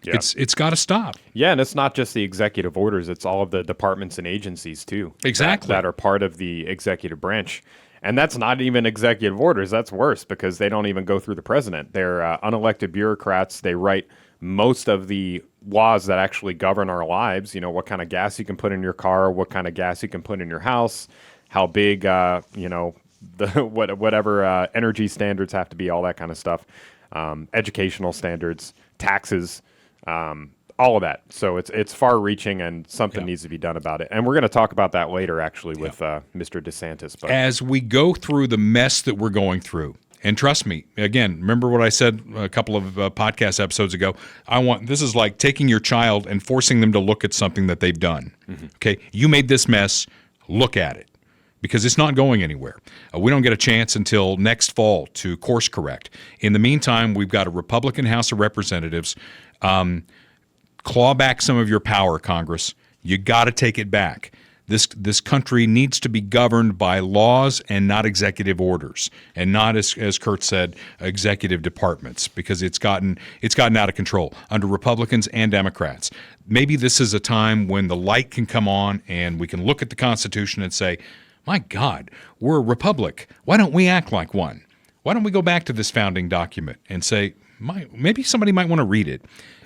Yeah. It's got to stop. Yeah, and it's not just the executive orders. It's all of the departments and agencies, too. Exactly. That are part of the executive branch. And that's not even executive orders. That's worse because they don't even go through the president. They're unelected bureaucrats. They write most of the laws that actually govern our lives. What kind of gas you can put in your car, what kind of gas you can put in your house, how big, whatever energy standards have to be, all that kind of stuff. Educational standards, taxes, all of that. So it's far-reaching, and something needs to be done about it. And we're going to talk about that later, actually, with Mr. DeSantis. But as we go through the mess that we're going through, and trust me, again, remember what I said a couple of podcast episodes ago? This is like taking your child and forcing them to look at something that they've done. Mm-hmm. Okay, you made this mess, look at it. Because it's not going anywhere. We don't get a chance until next fall to course correct. In the meantime, we've got a Republican House of Representatives. Claw back some of your power, Congress. You got to take it back. This country needs to be governed by laws and not executive orders, and not, as Kurt said, executive departments, because it's gotten out of control under Republicans and Democrats. Maybe this is a time when the light can come on and we can look at the Constitution and say, my God, we're a republic. Why don't we act like one? Why don't we go back to this founding document and say, maybe somebody might want to read it.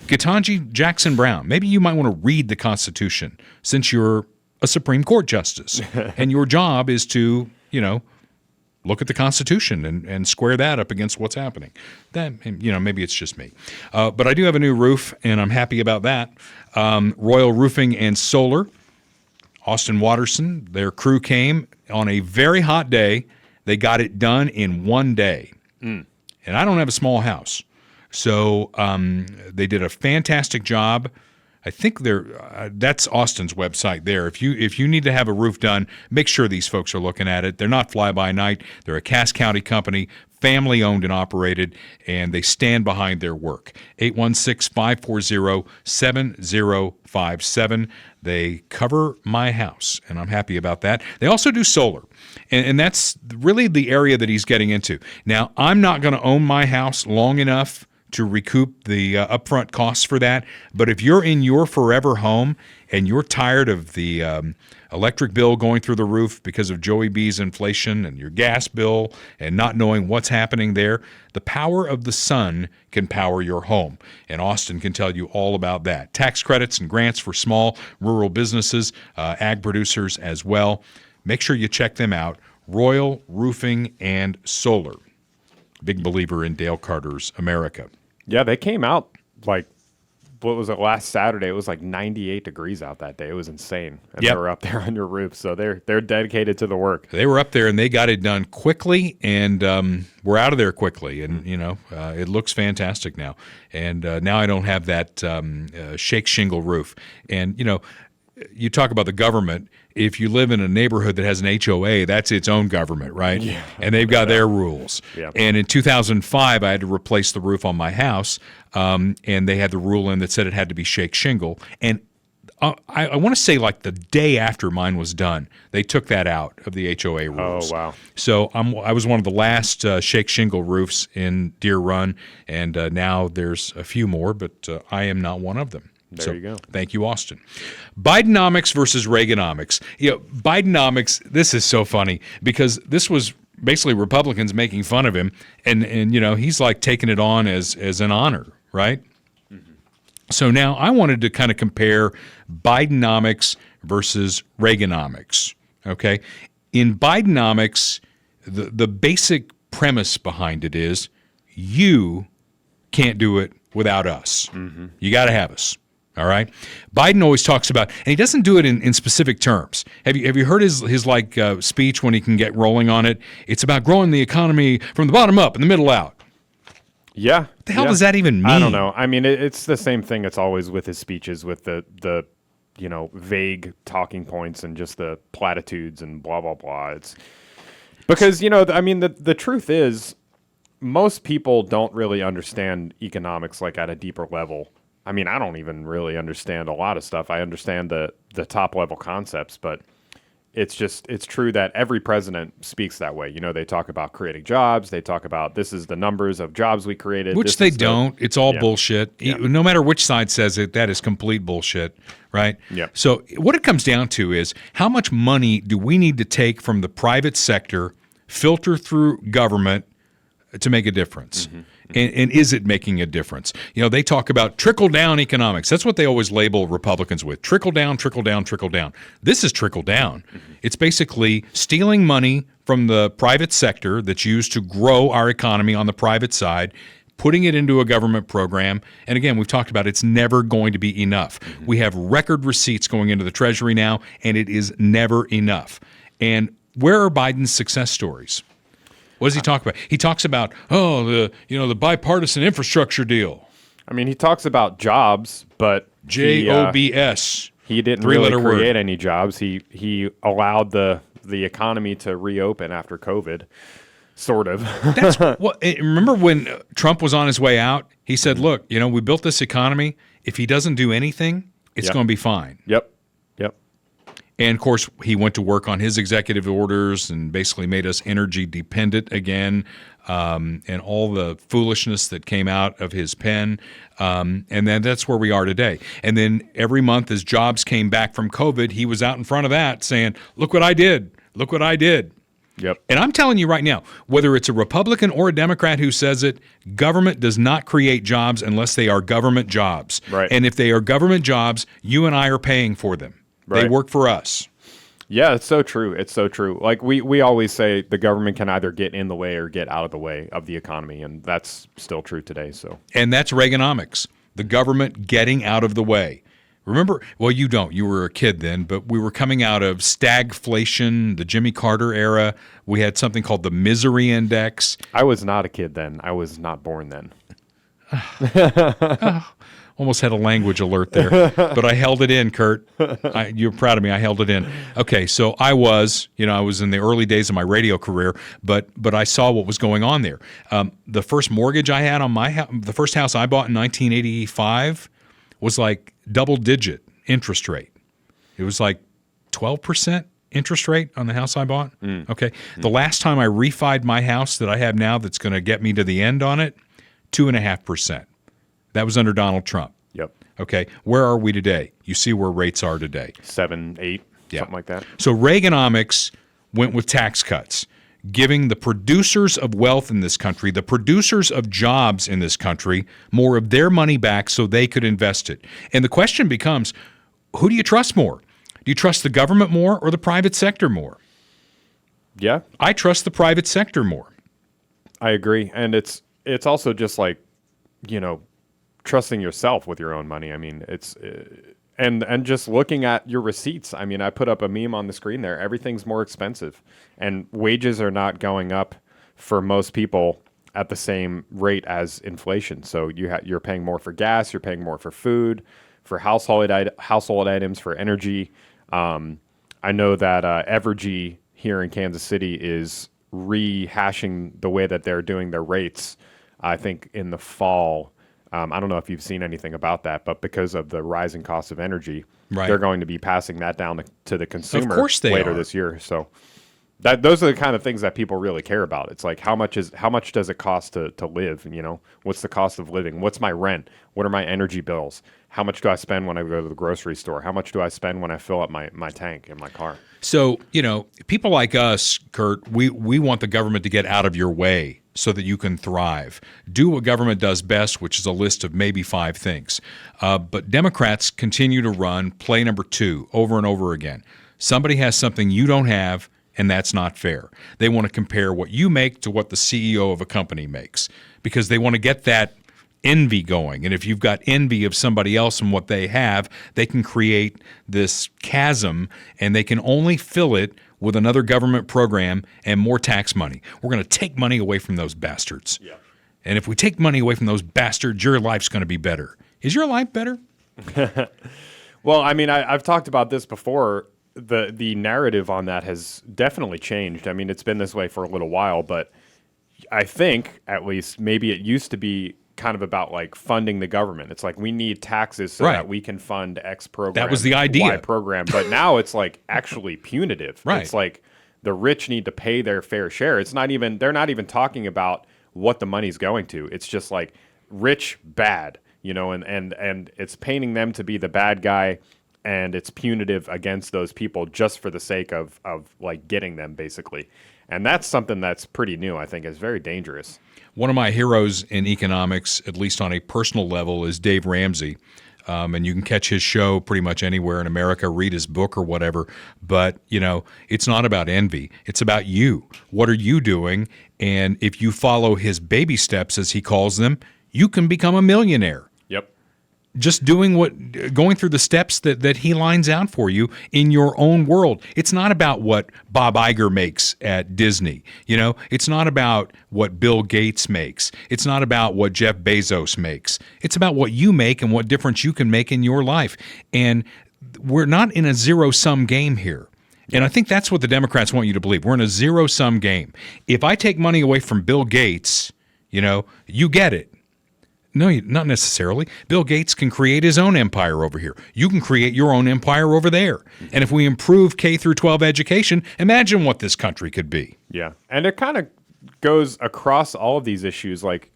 Ketanji Jackson Brown, maybe you might want to read the Constitution since you're a Supreme Court justice. And your job is to, look at the Constitution and square that up against what's happening. Maybe it's just me. But I do have a new roof, and I'm happy about that. Royal Roofing and Solar. Austin Watterson, their crew came on a very hot day. They got it done in one day. And I don't have a small house. So they did a fantastic job. I think that's Austin's website there. If you need to have a roof done, make sure these folks are looking at it. They're not fly-by-night. They're a Cass County company, family-owned and operated, and they stand behind their work. 816-540-7057. They cover my house, and I'm happy about that. They also do solar, and that's really the area that he's getting into. Now, I'm not going to own my house long enough to recoup the upfront costs for that. But if you're in your forever home and you're tired of the electric bill going through the roof because of Joey B's inflation and your gas bill and not knowing what's happening there, the power of the sun can power your home. And Austin can tell you all about that. Tax credits and grants for small rural businesses, ag producers as well. Make sure you check them out. Royal Roofing and Solar. Big believer in Dale Carter's America. Yeah, they came out like what was it, last Saturday? It was like 98 degrees out that day. It was insane. And Yep. they were up there on your roof, so they're dedicated to the work. They were up there and they got it done quickly, and we're out of there quickly. And it looks fantastic now. And now I don't have that shake shingle roof. And you talk about the government. If you live in a neighborhood that has an HOA, that's its own government, right? Yeah. And they've got their rules. Yeah. And in 2005, I had to replace the roof on my house, and they had the rule in that said it had to be shake shingle. And I want to say like the day after mine was done, they took that out of the HOA rules. Oh, wow. So I was one of the last shake shingle roofs in Deer Run, and now there's a few more, but I am not one of them. There you go. Thank you, Austin. Bidenomics versus Reaganomics. Bidenomics, this is so funny because this was basically Republicans making fun of him, and he's like taking it on as an honor, right? Mm-hmm. So now I wanted to kind of compare Bidenomics versus Reaganomics, okay? In Bidenomics, the basic premise behind it is you can't do it without us. Mm-hmm. You got to have us. All right. Biden always talks about, and he doesn't do it in specific terms. Have you heard his speech when he can get rolling on it? It's about growing the economy from the bottom up and the middle out. Yeah. What the hell does that even mean? I don't know. I mean, it's the same thing. It's always with his speeches, with the vague talking points and just the platitudes and blah blah blah. It's because the truth is, most people don't really understand economics like at a deeper level. I mean, I don't even really understand a lot of stuff. I understand the top level concepts, but it's true that every president speaks that way. They talk about creating jobs. They talk about this is the numbers of jobs we created. Which they don't. It's all bullshit. Yeah. No matter which side says it, that is complete bullshit, right? Yeah. So what it comes down to is how much money do we need to take from the private sector, filter through government to make a difference? Mm-hmm. And is it making a difference? They talk about trickle-down economics. That's what they always label Republicans with. Trickle down, trickle down, trickle down. This is trickle down. Mm-hmm. It's basically stealing money from the private sector that's used to grow our economy on the private side, putting it into a government program. And again, we've talked about it's never going to be enough. Mm-hmm. We have record receipts going into the Treasury now, and it is never enough. And where are Biden's success stories? What does he talk about? He talks about, the bipartisan infrastructure deal. I mean, he talks about jobs, but JOBS. He didn't really create any jobs. He allowed the economy to reopen after COVID, sort of. Remember when Trump was on his way out? He said, "Look, we built this economy. If he doesn't do anything, it's going to be fine." Yep. And, of course, he went to work on his executive orders and basically made us energy dependent again, and all the foolishness that came out of his pen. And then that's where we are today. And then every month as jobs came back from COVID, he was out in front of that saying, look what I did. Look what I did. Yep. And I'm telling you right now, whether it's a Republican or a Democrat who says it, government does not create jobs unless they are government jobs. Right. And if they are government jobs, you and I are paying for them. Right. They work for us. Yeah, it's so true. It's so true. Like we always say the government can either get in the way or get out of the way of the economy, and that's still true today. So, and that's Reaganomics, the government getting out of the way. Remember, well, you don't. You were a kid then, but we were coming out of stagflation, the Jimmy Carter era. We had something called the misery index. I was not a kid then. I was not born then. Almost had a language alert there, but I held it in, Kurt. You're proud of me. I held it in. Okay, so I was in the early days of my radio career, but I saw what was going on there. The first mortgage I had on my house, the first house I bought in 1985, was like double-digit interest rate. It was like 12% interest rate on the house I bought. Okay, the last time I refied my house that I have now, that's going to get me to the end on it, 2.5%. That was under Donald Trump. Yep. Okay. Where are we today? You see where rates are today. 7, 8, something like that. So Reaganomics went with tax cuts, giving the producers of wealth in this country, the producers of jobs in this country, more of their money back so they could invest it. And the question becomes, who do you trust more? Do you trust the government more or the private sector more? Yeah. I trust the private sector more. I agree. And it's also just like, trusting yourself with your own money. I mean, it's and just looking at your receipts. I mean, I put up a meme on the screen there. Everything's more expensive, and wages are not going up for most people at the same rate as inflation. So you're paying more for gas, you're paying more for food, for household items, for energy. I know that Evergy here in Kansas City is rehashing the way that they're doing their rates. I think in the fall. I don't know if you've seen anything about that, but because of the rising cost of energy, they're going to be passing that down to the consumer later this year. So those are the kind of things that people really care about. It's like how much does it cost to live? You know, what's the cost of living? What's my rent? What are my energy bills? How much do I spend when I go to the grocery store? How much do I spend when I fill up my tank in my car? So, you know, people like us, Kurt, we want the government to get out of your way so that you can thrive. Do what government does best, which is a list of maybe 5 things. But Democrats continue to run play number 2 over and over again. Somebody has something you don't have, and that's not fair. They want to compare what you make to what the CEO of a company makes because they want to get that envy going. And if you've got envy of somebody else and what they have, they can create this chasm, and they can only fill it with another government program and more tax money. We're going to take money away from those bastards. Yeah. And if we take money away from those bastards, your life's going to be better. Is your life better? Well, I mean, I've talked about this before. The narrative on that has definitely changed. I mean, it's been this way for a little while, but I think, at least, maybe it used to be kind of about like funding the government. It's like we need taxes so that we can fund X program. That was the idea. Y program. But now it's like actually punitive. Right. It's like the rich need to pay their fair share. It's not even, they're not even talking about what the money's going to. It's just like rich, bad, you know, and it's painting them to be the bad guy, and it's punitive against those people just for the sake of like getting them, basically. And that's something that's pretty new, I think. Is very dangerous. One of my heroes in economics, at least on a personal level, is Dave Ramsey. And you can catch his show pretty much anywhere in America, read his book or whatever. But, you know, it's not about envy. It's about you. What are you doing? And if you follow his baby steps, as he calls them, you can become a millionaire. Yep. Just going through the steps that he lines out for you in your own world. It's not about what Bob Iger makes at Disney. You know, it's not about what Bill Gates makes. It's not about what Jeff Bezos makes. It's about what you make and what difference you can make in your life. And we're not in a zero-sum game here. And I think that's what the Democrats want you to believe. We're in a zero-sum game. If I take money away from Bill Gates, you know, you get it. No, not necessarily. Bill Gates can create his own empire over here. You can create your own empire over there. And if we improve K through 12 education, imagine what this country could be. Yeah. And it kind of goes across all of these issues, like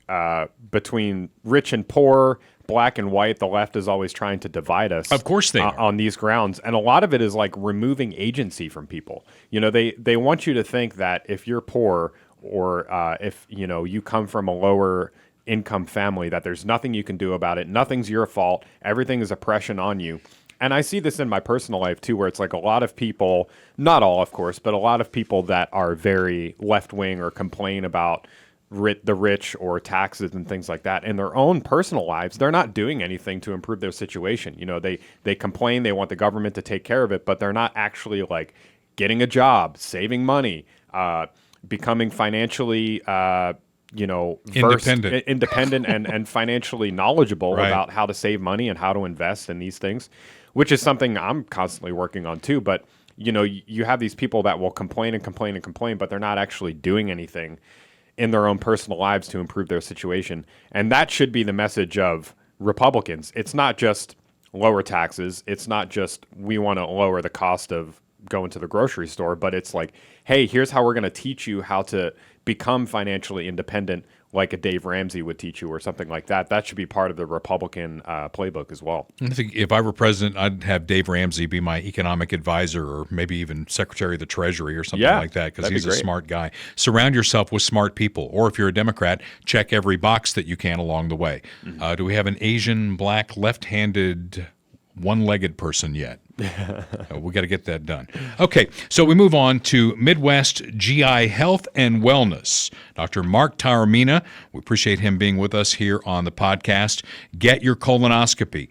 between rich and poor, black and white. The left is always trying to divide us. Of course they are. On these grounds. And a lot of it is like removing agency from people. You know, they want you to think that if you're poor or if, you know, you come from a lower income family, that there's nothing you can do about it. Nothing's your fault. Everything is oppression on you. And I see this in my personal life too, where it's like a lot of people, not all of course, but a lot of people that are very left-wing or complain about the rich or taxes and things like that in their own personal lives. They're not doing anything to improve their situation. You know, they complain, they want the government to take care of it, but they're not actually like getting a job, saving money, becoming financially independent and financially knowledgeable about how to save money and how to invest in these things, which is something I'm constantly working on too. But, you know, you have these people that will complain and complain and complain, but they're not actually doing anything in their own personal lives to improve their situation. And that should be the message of Republicans. It's not just lower taxes. It's not just we want to lower the cost of going to the grocery store, but it's like, hey, here's how we're going to teach you how to become financially independent, like a Dave Ramsey would teach you or something like that. That should be part of the Republican playbook as well. I think if I were president, I'd have Dave Ramsey be my economic advisor, or maybe even Secretary of the Treasury or something like that, because he's a smart guy. Surround yourself with smart people. Or if you're a Democrat, check every box that you can along the way. Do we have an Asian, black, left-handed, one-legged person yet? We got to get that done. Okay, so we move on to Midwest GI Health and Wellness. Dr. Mark Taormina, we appreciate him being with us here on the podcast. Get your colonoscopy.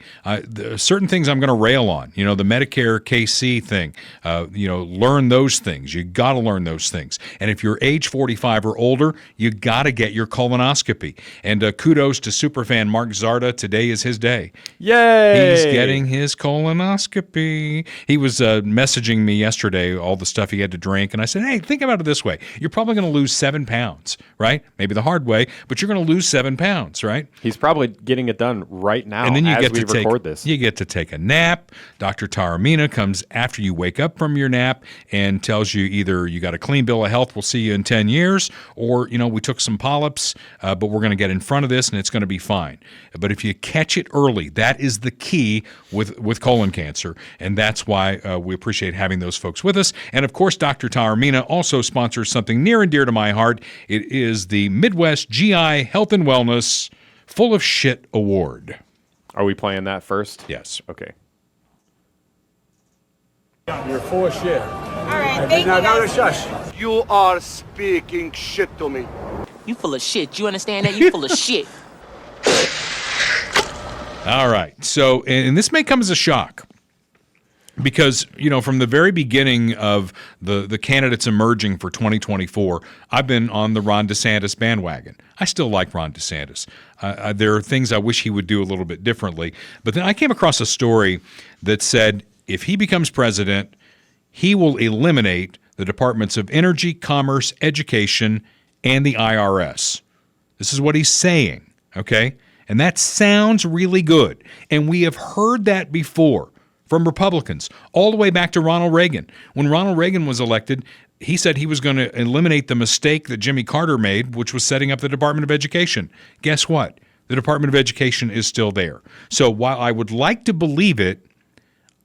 Certain things I'm going to rail on. The Medicare KC thing. Learn those things. You got to learn those things. And if you're age 45 or older, you got to get your colonoscopy. And kudos to superfan Mark Zarda. Today is his day. Yay! He's getting his colonoscopy. He was messaging me yesterday all the stuff he had to drink, and I said, hey, think about it this way. You're probably going to lose 7 pounds, right? Maybe the hard way, but you're going to lose 7 pounds, right? He's probably getting it done right now and then you as get we to record this. You get to take a nap. Dr. Taormina comes after you wake up from your nap and tells you either you got a clean bill of health, we'll see you in 10 years, or, we took some polyps, but we're going to get in front of this and it's going to be fine. But if you catch it early, that is the key with colon cancer. And that's why we appreciate having those folks with us. And of course, Dr. Taormina also sponsors something near and dear to my heart. It is the Midwest GI Health and Wellness Full of Shit Award. Are we playing that first? Yes. Okay. You're full of shit. All right, thank you. Now shush. You are speaking shit to me. You full of shit. You understand that? You full of shit. All right. So, and this may come as a shock. Because, from the very beginning of the candidates emerging for 2024, I've been on the Ron DeSantis bandwagon. I still like Ron DeSantis. There are things I wish he would do a little bit differently. But then I came across a story that said if he becomes president, he will eliminate the Departments of Energy, Commerce, Education, and the IRS. This is what he's saying, okay? And that sounds really good. And we have heard that before from Republicans, all the way back to Ronald Reagan. When Ronald Reagan was elected, he said he was going to eliminate the mistake that Jimmy Carter made, which was setting up the Department of Education. Guess what? The Department of Education is still there. So while I would like to believe it,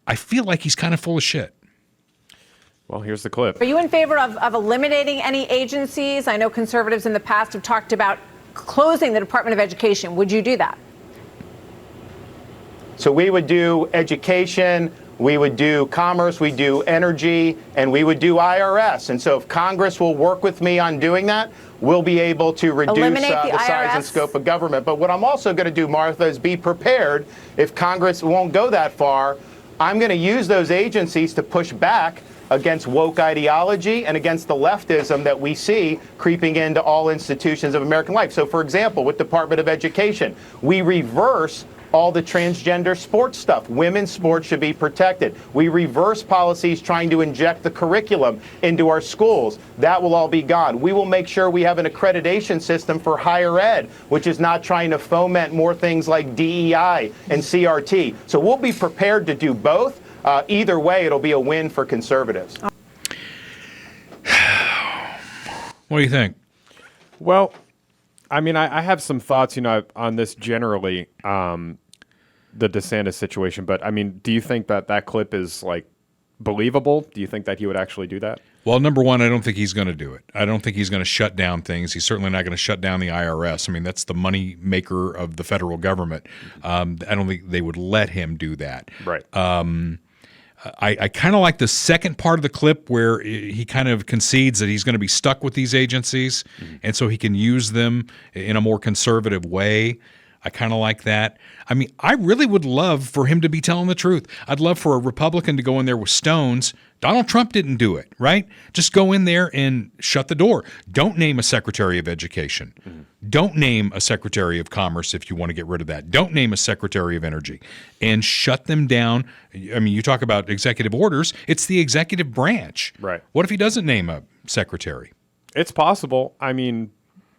I feel like he's kind of full of shit. Well, here's the clip. Are you in favor of eliminating any agencies? I know conservatives in the past have talked about closing the Department of Education. Would you do that? So we would do education, we would do commerce, we do energy, and we would do IRS. And so if Congress will work with me on doing that, we'll be able to reduce the size and scope of government. But what I'm also going to do, Martha, is be prepared if Congress won't go that far. I'm going to use those agencies to push back against woke ideology and against the leftism that we see creeping into all institutions of American life. So, for example, with Department of Education, we reverse all the transgender sports stuff. Women's sports should be protected. We reverse policies trying to inject the curriculum into our schools. That will all be gone. We will make sure we have an accreditation system for higher ed, which is not trying to foment more things like DEI and CRT. So we'll be prepared to do both. Either way, it'll be a win for conservatives. What do you think? Well, I mean, I have some thoughts, on this generally, the DeSantis situation. But I mean, do you think that clip is believable? Do you think that he would actually do that? Well, number one, I don't think he's going to do it. I don't think he's going to shut down things. He's certainly not going to shut down the IRS. I mean, that's the money maker of the federal government. I don't think they would let him do that. Right. I kind of like the second part of the clip where he kind of concedes that he's going to be stuck with these agencies, and so he can use them in a more conservative way. I kind of like that. I mean, I really would love for him to be telling the truth. I'd love for a Republican to go in there with stones. Donald Trump didn't do it, right? Just go in there and shut the door. Don't name a Secretary of Education. Don't name a Secretary of Commerce if you want to get rid of that. Don't name a Secretary of Energy. And shut them down. I mean, you talk about executive orders. It's the executive branch. Right. What if he doesn't name a secretary? It's possible. I mean,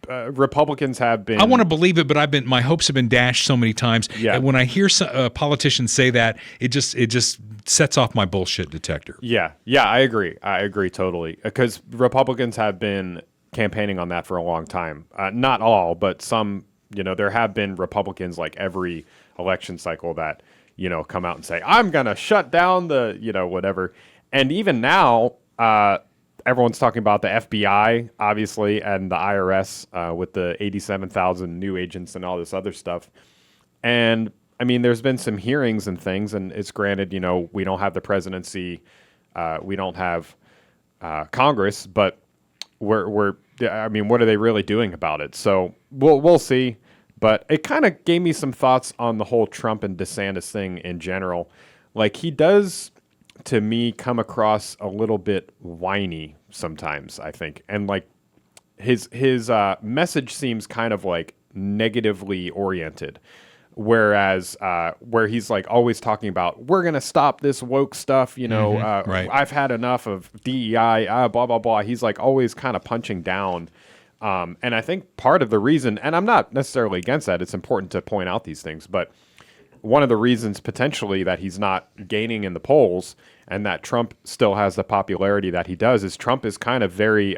Republicans have been. I want to believe it, but my hopes have been dashed so many times. Yeah. And when I hear politicians say that, it just sets off my bullshit detector. Yeah, I agree. I agree totally, because Republicans have been campaigning on that for a long time. Not all, but some. There have been Republicans every election cycle that come out and say, "I'm going to shut down the whatever," and even now. Everyone's talking about the FBI, obviously, and the IRS with the 87,000 new agents and all this other stuff. And I mean, there's been some hearings and things, and it's granted, you know, we don't have the presidency, we don't have Congress, but I mean, what are they really doing about it? So we'll see. But it kind of gave me some thoughts on the whole Trump and DeSantis thing in general. Like, he does, to me, come across a little bit whiny sometimes, I think. And, like, his message seems kind of, like, negatively oriented. Whereas where he's, like, always talking about, we're going to stop this woke stuff, you know, right. I've had enough of DEI, blah, blah, blah. He's, like, always kind of punching down. And I think part of the reason, and I'm not necessarily against that, it's important to point out these things, but one of the reasons potentially that he's not gaining in the polls and that Trump still has the popularity that he does is Trump is kind of very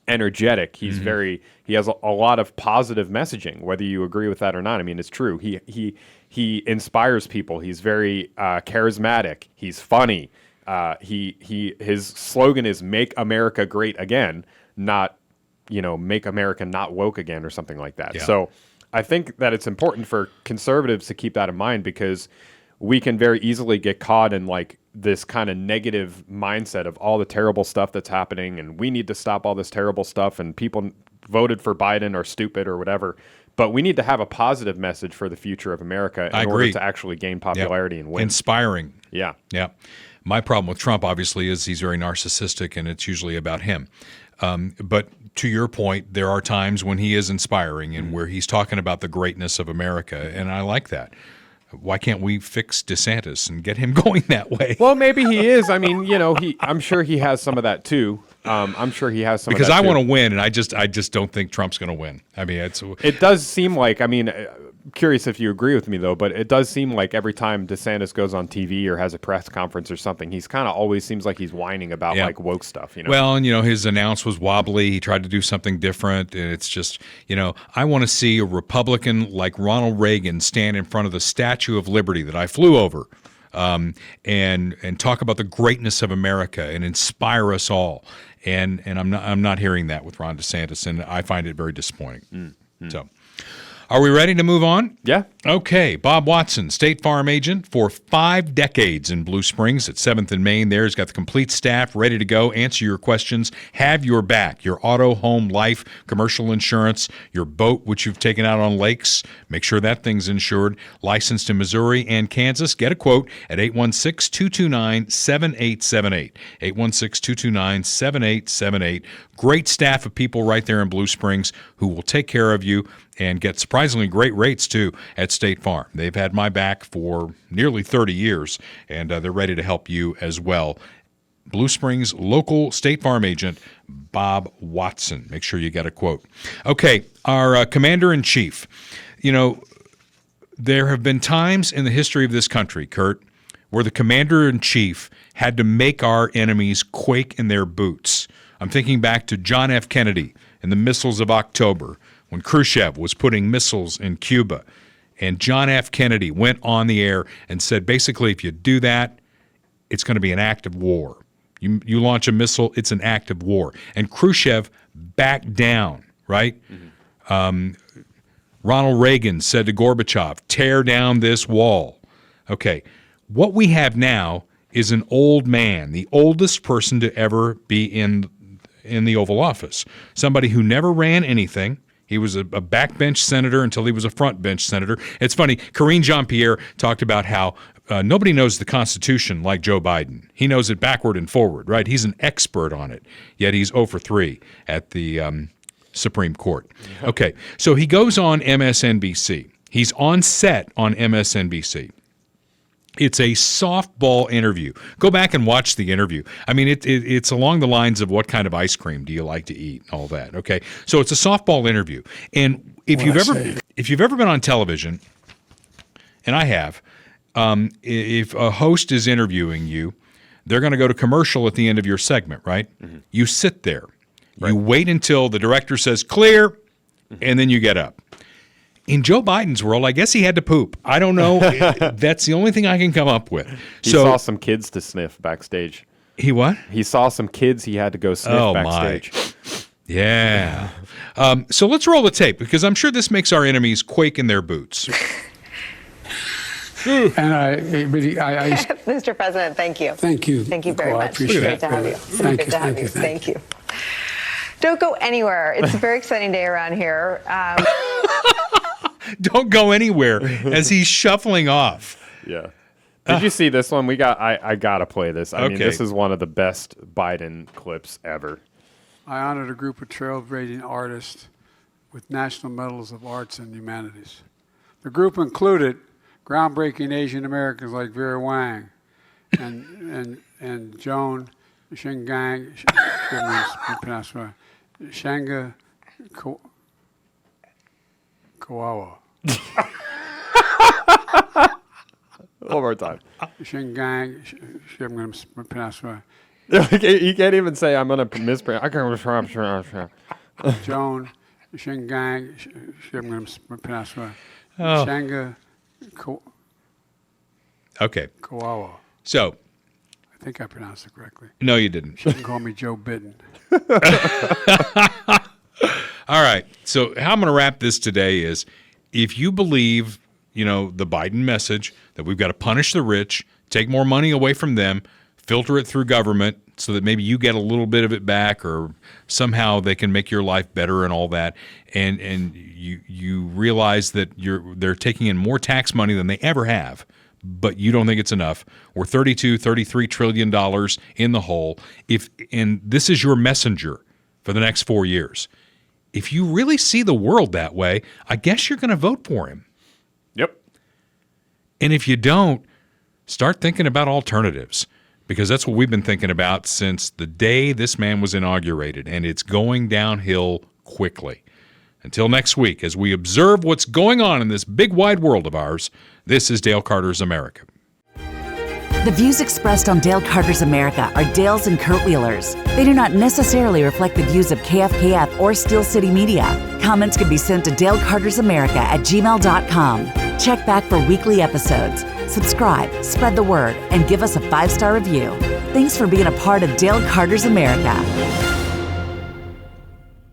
energetic. He's he has a lot of positive messaging, whether you agree with that or not. I mean, it's true. He inspires people. He's very charismatic. He's funny. His slogan is "Make America Great Again," not, you know, make America not woke again or something like that. Yeah. So I think that it's important for conservatives to keep that in mind because we can very easily get caught in like this kind of negative mindset of all the terrible stuff that's happening and we need to stop all this terrible stuff and people voted for Biden are stupid or whatever. But we need to have a positive message for the future of America in order to actually gain popularity and win. Inspiring. Yeah. Yeah. My problem with Trump, obviously, is he's very narcissistic and it's usually about him. But to your point, there are times when he is inspiring and where he's talking about the greatness of America, and I like that. Why can't we fix DeSantis and get him going that way? Well, maybe he is. I mean, you know, I'm sure he has some of that too. I'm sure he has some because of that I too. want to win, and I just don't think Trump's going to win. I mean, it does seem like, I mean, curious if you agree with me though, but it does seem like every time DeSantis goes on TV or has a press conference or something, he's kind of always seems like he's whining about like woke stuff, you know? Well, and you know, his announce was wobbly. He tried to do something different, and it's just, you know, I want to see a Republican like Ronald Reagan stand in front of the Statue of Liberty that I flew over, and talk about the greatness of America and inspire us all. And I'm not hearing that with Ron DeSantis, and I find it very disappointing. So. Are we ready to move on? Yeah. Okay. Bob Watson, State Farm agent for 5 decades in Blue Springs at 7th and Main. There, he's got the complete staff ready to go, answer your questions, have your back, your auto, home, life, commercial insurance, your boat, which you've taken out on lakes. Make sure that thing's insured. Licensed in Missouri and Kansas. Get a quote at 816-229-7878. 816-229-7878. Great staff of people right there in Blue Springs who will take care of you and get surprisingly great rates, too, at State Farm. They've had my back for nearly 30 years, and they're ready to help you as well. Blue Springs local State Farm agent, Bob Watson. Make sure you get a quote. Okay, our Commander-in-Chief. You know, there have been times in the history of this country, Kurt, where the Commander-in-Chief had to make our enemies quake in their boots. I'm thinking back to John F. Kennedy and the missiles of October, when Khrushchev was putting missiles in Cuba. And John F. Kennedy went on the air and said, basically, if you do that, it's going to be an act of war. You launch a missile, it's an act of war. And Khrushchev backed down, right? Ronald Reagan said to Gorbachev, tear down this wall. Okay, what we have now is an old man, the oldest person to ever be in the Oval Office, somebody who never ran anything. He was a backbench senator until he was a frontbench senator. It's funny, Karine Jean-Pierre talked about how nobody knows the Constitution like Joe Biden. He knows it backward and forward, right? He's an expert on it, yet he's 0 for 3 at the Supreme Court. Okay, so he goes on MSNBC. He's on set on MSNBC. It's a softball interview. Go back and watch the interview. I mean, it's along the lines of what kind of ice cream do you like to eat, all that. Okay, so it's a softball interview, and if you've ever been on television, and I have, if a host is interviewing you, they're going to go to commercial at the end of your segment, right? Mm-hmm. You sit there, you wait until the director says clear, and then you get up. In Joe Biden's world, I guess he had to poop. I don't know. That's the only thing I can come up with. He saw some kids to sniff backstage. He what? He saw some kids he had to go sniff backstage. My. Yeah. So let's roll the tape because I'm sure this makes our enemies quake in their boots. And I Mr. President, thank you. Thank you. Thank you very Nicole, I much. appreciate Great it. to have you. Thank Good you. to have you. Thank you. Don't go anywhere. It's a very exciting day around here. Don't go anywhere as he's shuffling off. Yeah. Did you see this one? I gotta play this. I mean, Okay. this is one of the best Biden clips ever. I honored a group of trailblazing artists with National Medals of Arts and Humanities. The group included groundbreaking Asian Americans like Vera Wang and Joan Shingang, Shanga Kawawa. One more time. Shingang, I'm going to pronounce right. You can't even say I'm going to mispronounce. I can't Joan Shingang, I'm going to pronounce right. Oh. Shanga Okay. Kawawa. So. I think I pronounced it correctly. No, you didn't. She can call me Joe Biden. All right. So how I'm going to wrap this today is if you believe, the Biden message that we've got to punish the rich, take more money away from them, filter it through government so that maybe you get a little bit of it back or somehow they can make your life better and all that. And you realize that they're taking in more tax money than they ever have, but you don't think it's enough. We're $33 trillion in the hole. And this is your messenger for the next 4 years. If you really see the world that way, I guess you're going to vote for him. Yep. And if you don't, start thinking about alternatives, because that's what we've been thinking about since the day this man was inaugurated, and it's going downhill quickly. Until next week, as we observe what's going on in this big wide world of ours, this is Dale Carter's America. The views expressed on Dale Carter's America are Dale's and Kurt Wheeler's. They do not necessarily reflect the views of KFKF or Steel City Media. Comments can be sent to dalecartersamerica@gmail.com. Check back for weekly episodes. Subscribe, spread the word, and give us a 5-star review. Thanks for being a part of Dale Carter's America.